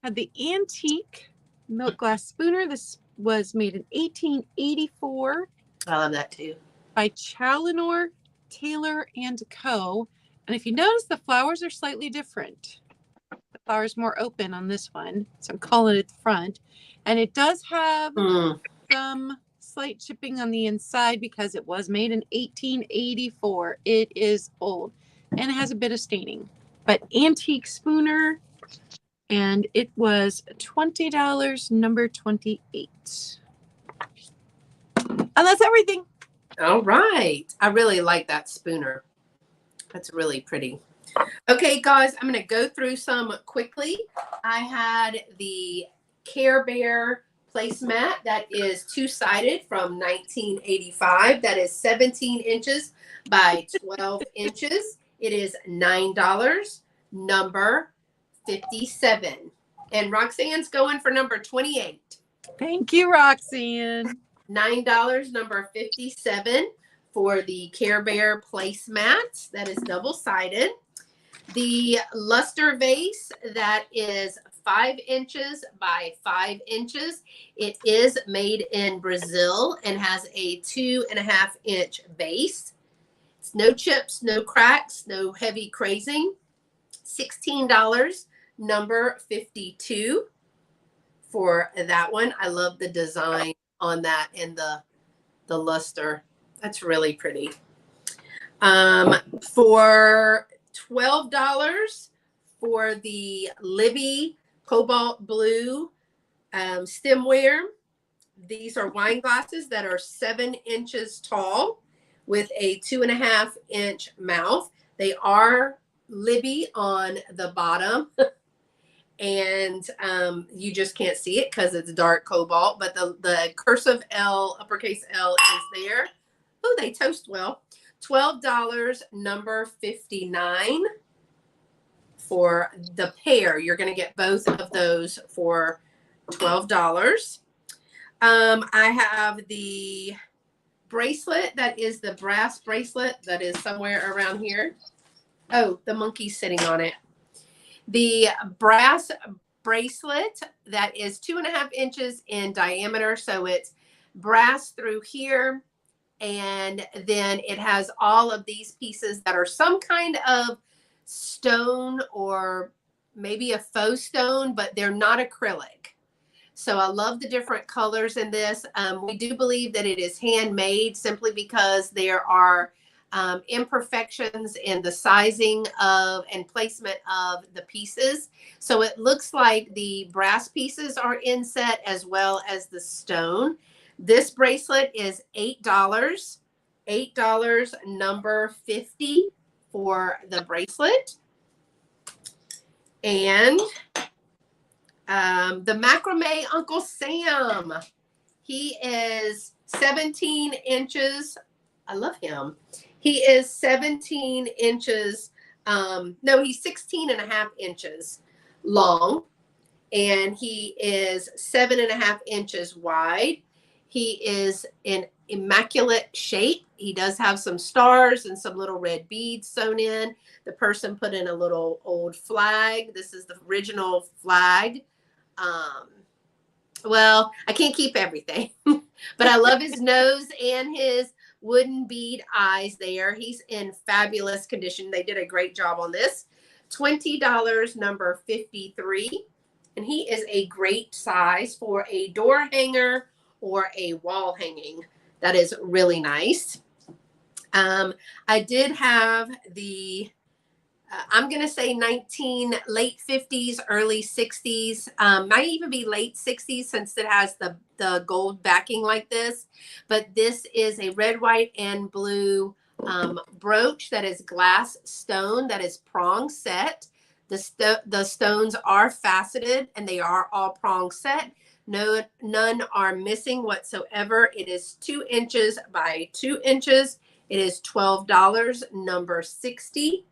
Had the antique milk glass spooner. This was made in 1884. I love that too. By Challenor, Taylor and Co. And if you notice, the flowers are slightly different. The flower's more open on this one, so I'm calling it the front. And it does have some slight chipping on the inside because it was made in 1884. It is old and it has a bit of staining. But antique spooner, and it was $20, number 28. And that's everything. All right. I really like that spooner. That's really pretty. Okay, guys, I'm going to go through some quickly. I had the Care Bear placemat that is two-sided from 1985. That is 17 inches by 12 inches. It is $9, number 57. And Roxanne's going for number 28. Thank you, Roxanne. $9, number 57 for the Care Bear placemat. That is double-sided. The luster vase that is 5 inches by 5 inches. It is made in Brazil and has a 2.5-inch base. It's no chips, no cracks, no heavy crazing. $16, number 52 for that one. I love the design on that and the luster. That's really pretty. For $12 for the Libby Cobalt Blue stemware. These are wine glasses that are 7 inches tall with a 2.5-inch mouth. They are Libby on the bottom. And you just can't see it because it's dark cobalt, but the cursive L, uppercase L is there. Oh, they toast well. $12, number 59 for the pair. You're going to get both of those for $12. I have the bracelet that is the brass bracelet that is somewhere around here. Oh, the monkey's sitting on it. The brass bracelet that is 2.5 inches in diameter. So it's brass through here. And then it has all of these pieces that are some kind of stone or maybe a faux stone, but they're not acrylic. So I love the different colors in this. We do believe that it is handmade simply because there are imperfections in the sizing of and placement of the pieces. So it looks like the brass pieces are inset as well as the stone. This bracelet is $8. $8, number 50 for the bracelet. And the macrame Uncle Sam. He is 17 inches. I love him. He is 17 inches. No, he's 16.5 inches long. And he is 7.5 inches wide. He is in immaculate shape. He does have some stars and some little red beads sewn in. The person put in a little old flag. This is the original flag. Well, I can't keep everything, but I love his nose and his wooden bead eyes there. He's in fabulous condition. They did a great job on this. $20, number 53. And he is a great size for a door hanger or a wall hanging. That is really nice. I did have the, I'm going to say late 50s, early 60s, might even be late 60s since it has the gold backing like this. But this is a red, white, and blue brooch that is glass stone that is prong set. The stones are faceted and they are all prong set. None are missing whatsoever. It is 2 inches by 2 inches. It is $12, number 60.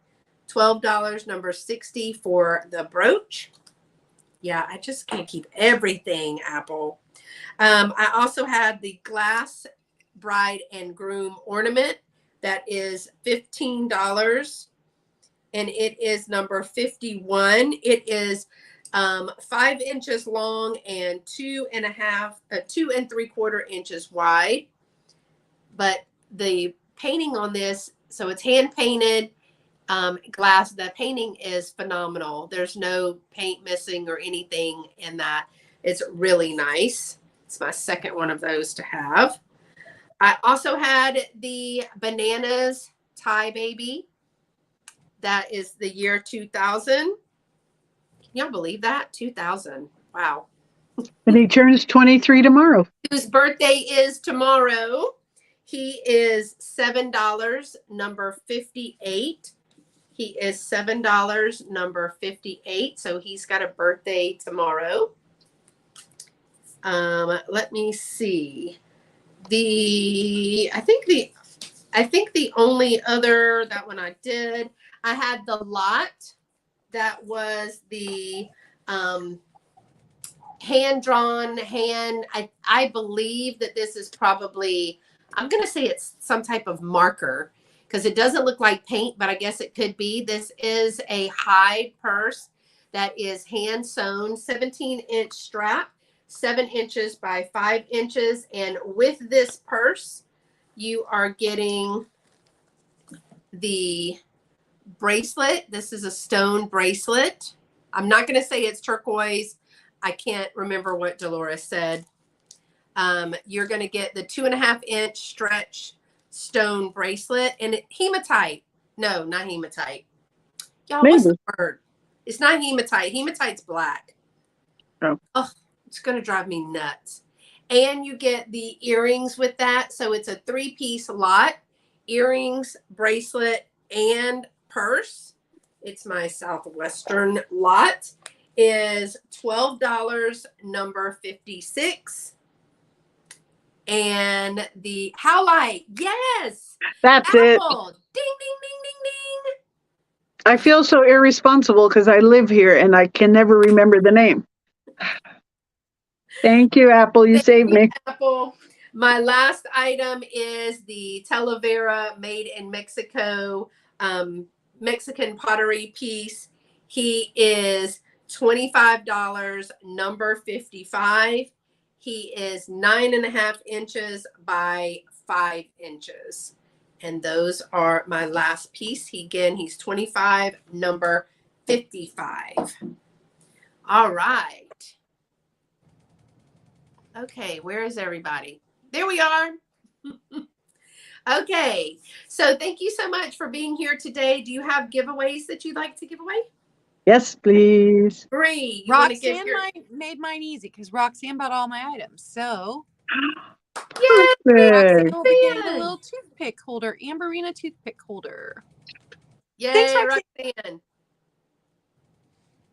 $12, number 60 for the brooch. Yeah, I just can't keep everything, Apple. I also had the glass bride and groom ornament that is $15. And it is number 51. It is 5 inches long and 2 and 3/4 inches wide. But the painting on this, so it's hand painted glass. The painting is phenomenal. There's no paint missing or anything in that. It's really nice. It's my second one of those to have. I also had the Bananas Tie Baby. That is the year 2000. Can y'all believe that? 2000. Wow. And he turns 23 tomorrow. Whose birthday is tomorrow. He is $7, number 58. He is $7, number 58. So he's got a birthday tomorrow. Let me see. I think the only other, that one I did, I had the lot that was the hand-drawn I believe that this is probably, I'm going to say it's some type of marker because it doesn't look like paint, but I guess it could be. This is a hide purse that is hand sewn, 17-inch strap, 7 inches by 5 inches. And with this purse, you are getting the bracelet. This is a stone bracelet. I'm not going to say it's turquoise. I can't remember what Dolores said. You're going to get the 2.5-inch stretch stone bracelet and hematite. No, not hematite. Y'all, what's the word? It's not hematite. Hematite's black. Oh, it's going to drive me nuts. And you get the earrings with that. So it's a 3-piece lot. Earrings, bracelet, and purse. It's my Southwestern lot. Is $12, number 56. And the Howlite, yes, that's Apple. it. Ding, ding, ding, ding, ding. I feel so irresponsible because I live here and I can never remember the name. Thank you, Apple. You saved me. Apple. My last item is the Talavera made in Mexico Mexican pottery piece. He is $25, number 55. He is 9.5 inches by 5 inches. And those are my last piece. He's 25, number 55. All right. Okay, where is everybody? There we are. Okay, so thank you so much for being here today. Do you have giveaways that you'd like to give away? Yes, please. Bree, Roxanne made mine easy because Roxanne bought all my items. So Roxanne will be getting a little toothpick holder, Amberina toothpick holder. Yay, thanks, Roxanne.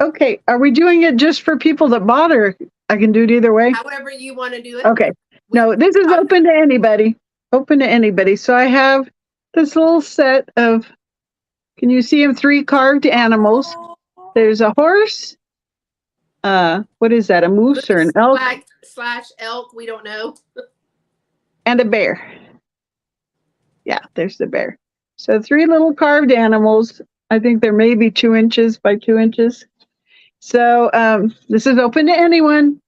Okay, are we doing it just for people that bought, or I can do it either way? However you want to do it. Okay. No, this is open to anybody. Open to anybody. So I have this little set of, can you see them? 3 carved animals. There's a horse. What is that? A moose or an elk? / elk. We don't know. And a bear. Yeah, there's the bear. So 3 little carved animals. I think they're maybe 2 inches by 2 inches. So this is open to anyone.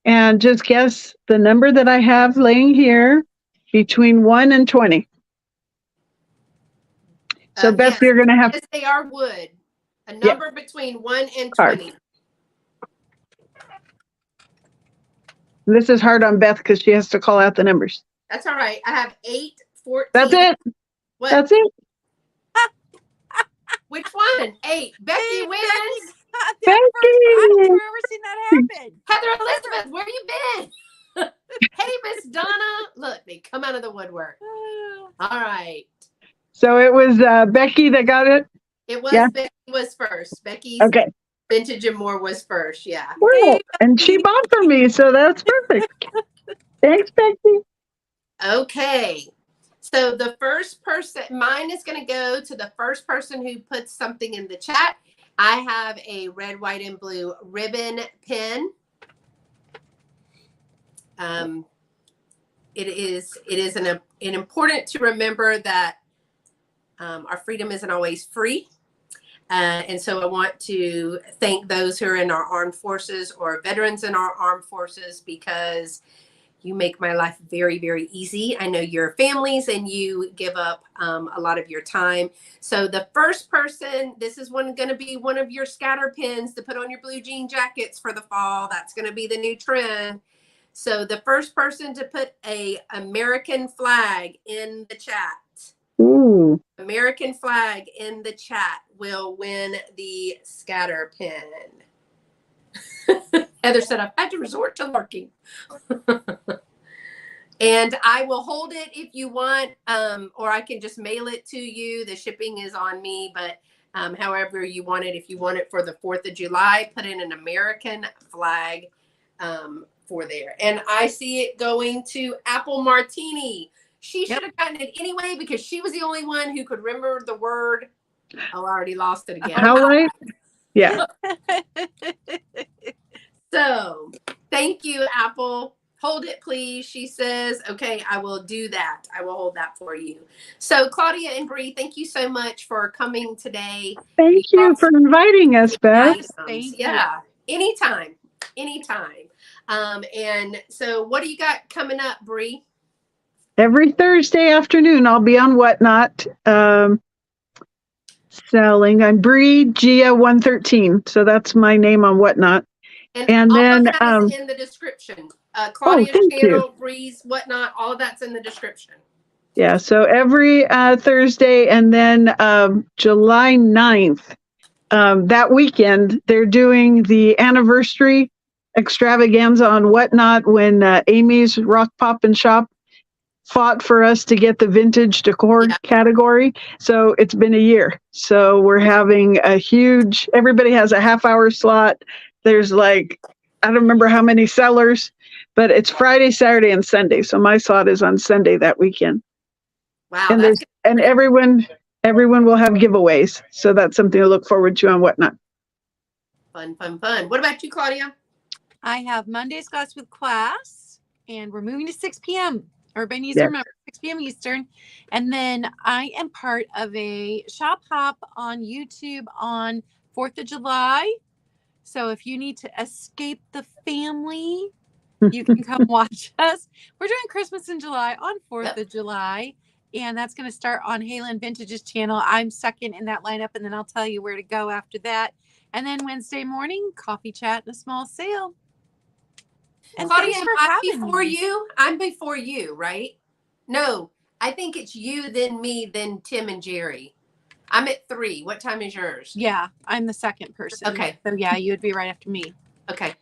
And just guess the number that I have laying here between 1 and 20. So Beth, yes, you're going to have. Yes, they are wood. A number between 1 and 20. This is hard on Beth because she has to call out the numbers. That's all right. I have 8, 14. That's it. What? That's it. Which one? 8. Becky wins. Becky. I don't think I've ever seen that happen. Heather Elizabeth, where you been? Hey, Miss Donna. Look, they come out of the woodwork. All right. So it was Becky that got it? It was Becky was first. Becky's Vintage and More was first. Yeah. Well, and she bought for me, so that's perfect. Thanks, Becky. Okay. So the first person, mine is going to go to the first person who puts something in the chat. I have a red, white, and blue ribbon pin. It is an important to remember that our freedom isn't always free. And so I want to thank those who are in our armed forces or veterans in our armed forces, because you make my life very, very easy. I know your families and you give up a lot of your time. So the first person, this is going to be one of your scatter pins to put on your blue jean jackets for the fall. That's going to be the new trend. So the first person to put a American flag in the chat. Ooh. American flag in the chat will win the scatter pin. Heather said, I've had to resort to lurking. And I will hold it if you want, or I can just mail it to you. The shipping is on me, but however you want it. If you want it for the 4th of July, put in an American flag for there. And I see it going to Apple Martini. She should have gotten it anyway, because she was the only one who could remember the word. Oh, I already lost it again. How right? Yeah. So thank you, Apple. Hold it, please. She says, okay, I will do that. I will hold that for you. So Claudia and Bree, thank you so much for coming today. Thank you for inviting us, Beth. Thank Yeah, anytime. And so what do you got coming up, Bree? Every Thursday afternoon, I'll be on Whatnot selling. I'm Bree Gia 113. So that's my name on Whatnot. And all then, of that is in the description. Claudia's channel, Bree's Whatnot, all of that's in the description. Yeah, so every Thursday, and then July 9th, that weekend, they're doing the anniversary extravaganza on Whatnot when Amy's Rock Pop and Shop fought for us to get the vintage decor category. So it's been a year. So we're having a huge, everybody has a half-hour slot. There's like, I don't remember how many sellers, but it's Friday, Saturday, and Sunday. So my slot is on Sunday that weekend. Wow. And everyone will have giveaways. So that's something to look forward to on Whatnot. Fun. What about you, Claudia? I have Monday's Class with Class, and we're moving to 6 p.m. Everybody needs to remember 6 p.m. Eastern. And then I am part of a shop hop on YouTube on 4th of July. So if you need to escape the family, you can come watch us. We're doing Christmas in July on 4th of July. And that's going to start on Halen Vintage's channel. I'm second in that lineup, and then I'll tell you where to go after that. And then Wednesday morning, coffee chat and a small sale. And Claudia, I'm before you, right? No, I think it's you, then me, then Tim and Jerry. I'm at 3. What time is yours? Yeah, I'm the second person. Okay. So yeah, you would be right after me. Okay.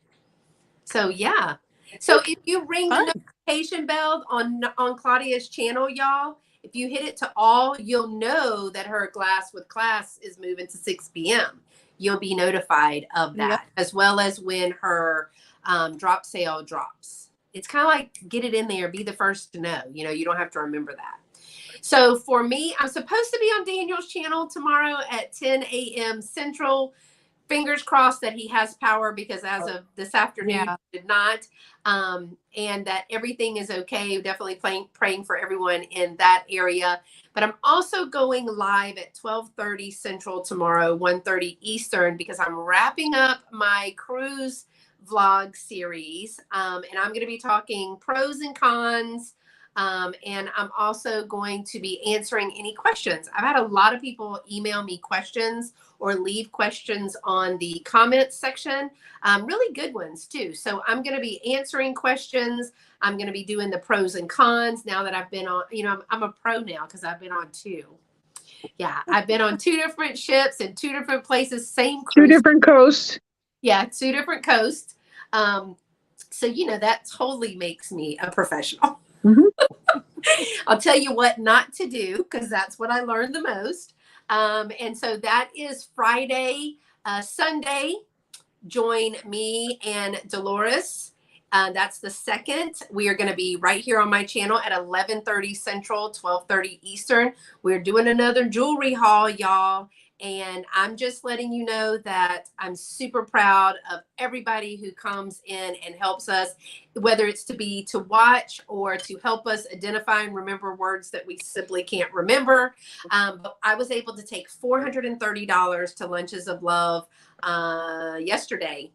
So yeah. So if you ring the notification bell on Claudia's channel, y'all, if you hit it to all, you'll know that her Glass with Class is moving to 6 p.m. You'll be notified of that, as well as when her drop sale drops. It's kind of like get it in there, be the first to know. You know, you don't have to remember that. So for me, I'm supposed to be on Daniel's channel tomorrow at 10 a.m. Central. Fingers crossed that he has power, because as of this afternoon, he did not. And that everything is okay. Definitely praying for everyone in that area. But I'm also going live at 12:30 Central tomorrow, 1:30 Eastern, because I'm wrapping up my cruise vlog series. And I'm going to be talking pros and cons. And I'm also going to be answering any questions. I've had a lot of people email me questions or leave questions on the comments section. Really good ones too. So I'm going to be answering questions. I'm going to be doing the pros and cons now that I've been on, I'm a pro now because I've been on 2. Yeah, I've been on 2 different ships in 2 different places, same cruise. 2 different coasts. Yeah, 2 different coasts. So, that totally makes me a professional. Mm-hmm. I'll tell you what not to do, because that's what I learned the most. And so that is Friday. Sunday, join me and Dolores. That's the 2nd. We are going to be right here on my channel at 11:30 Central, 12:30 Eastern. We're doing another jewelry haul, y'all. And I'm just letting you know that I'm super proud of everybody who comes in and helps us, whether it's to watch or to help us identify and remember words that we simply can't remember. But I was able to take $430 to Lunches of Love yesterday.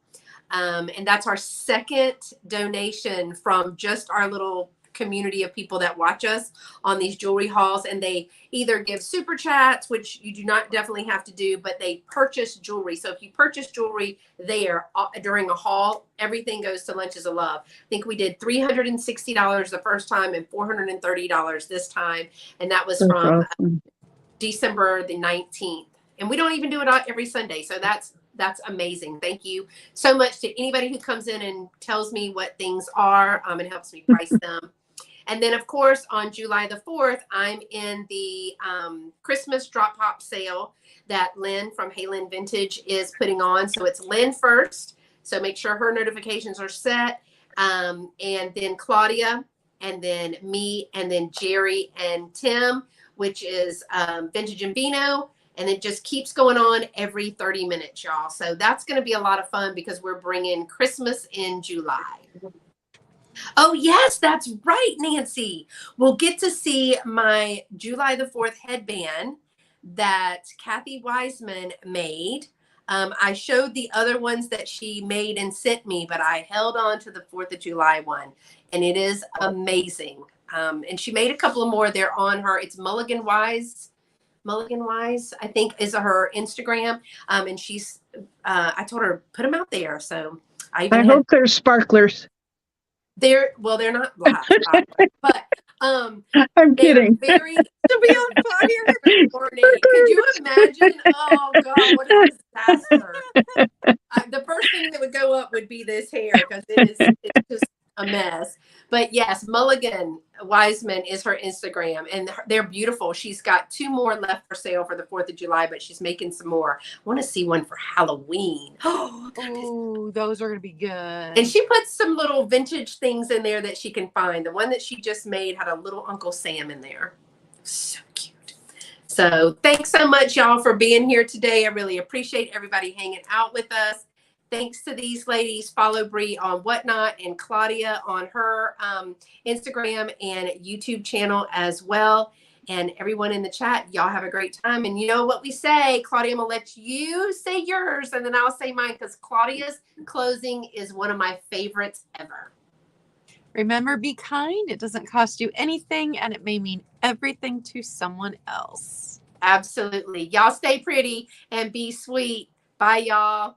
And that's our second donation from just our little community of people that watch us on these jewelry hauls. And they either give super chats, which you do not definitely have to do, but they purchase jewelry. So if you purchase jewelry there during a haul, everything goes to Lunches of Love. I think we did $360 the first time and $430 this time. And that was from December the 19th. And we don't even do it every Sunday. So that's amazing. Thank you so much to anybody who comes in and tells me what things are and helps me price them. And then, of course, on July the 4th, I'm in the Christmas drop pop sale that Lynn from Hey Lynn Vintage is putting on. So it's Lynn first. So make sure her notifications are set. And then Claudia, and then me, and then Jerry and Tim, which is Vintage and Vino. And it just keeps going on every 30 minutes, y'all. So that's going to be a lot of fun because we're bringing Christmas in July. Oh, yes, that's right, Nancy. We'll get to see my July the 4th headband that Kathy Wiseman made. I showed the other ones that she made and sent me, but I held on to the 4th of July one, and it is amazing. And she made a couple of more. They're on her. It's Mulligan Wise, I think, is her Instagram. And she's, I told her, put them out there. So I hope they're sparklers. They're not live, but I'm kidding. Very to be on fire. Could you imagine? Oh God, what a disaster! The first thing that would go up would be this hair because it's just a mess. But yes, Mulligan Wiseman is her Instagram, and they're beautiful. She's got 2 more left for sale for the 4th of July, but she's making some more. I want to see one for Halloween. Oh, those are going to be good. And she puts some little vintage things in there that she can find. The one that she just made had a little Uncle Sam in there. So cute. So thanks so much, y'all, for being here today. I really appreciate everybody hanging out with us. Thanks to these ladies. Follow Bree on Whatnot and Claudia on her Instagram and YouTube channel as well. And everyone in the chat, y'all have a great time. And you know what we say, Claudia, I'm going to let you say yours, and then I'll say mine, because Claudia's closing is one of my favorites ever. Remember, be kind. It doesn't cost you anything, and it may mean everything to someone else. Absolutely. Y'all stay pretty and be sweet. Bye, y'all.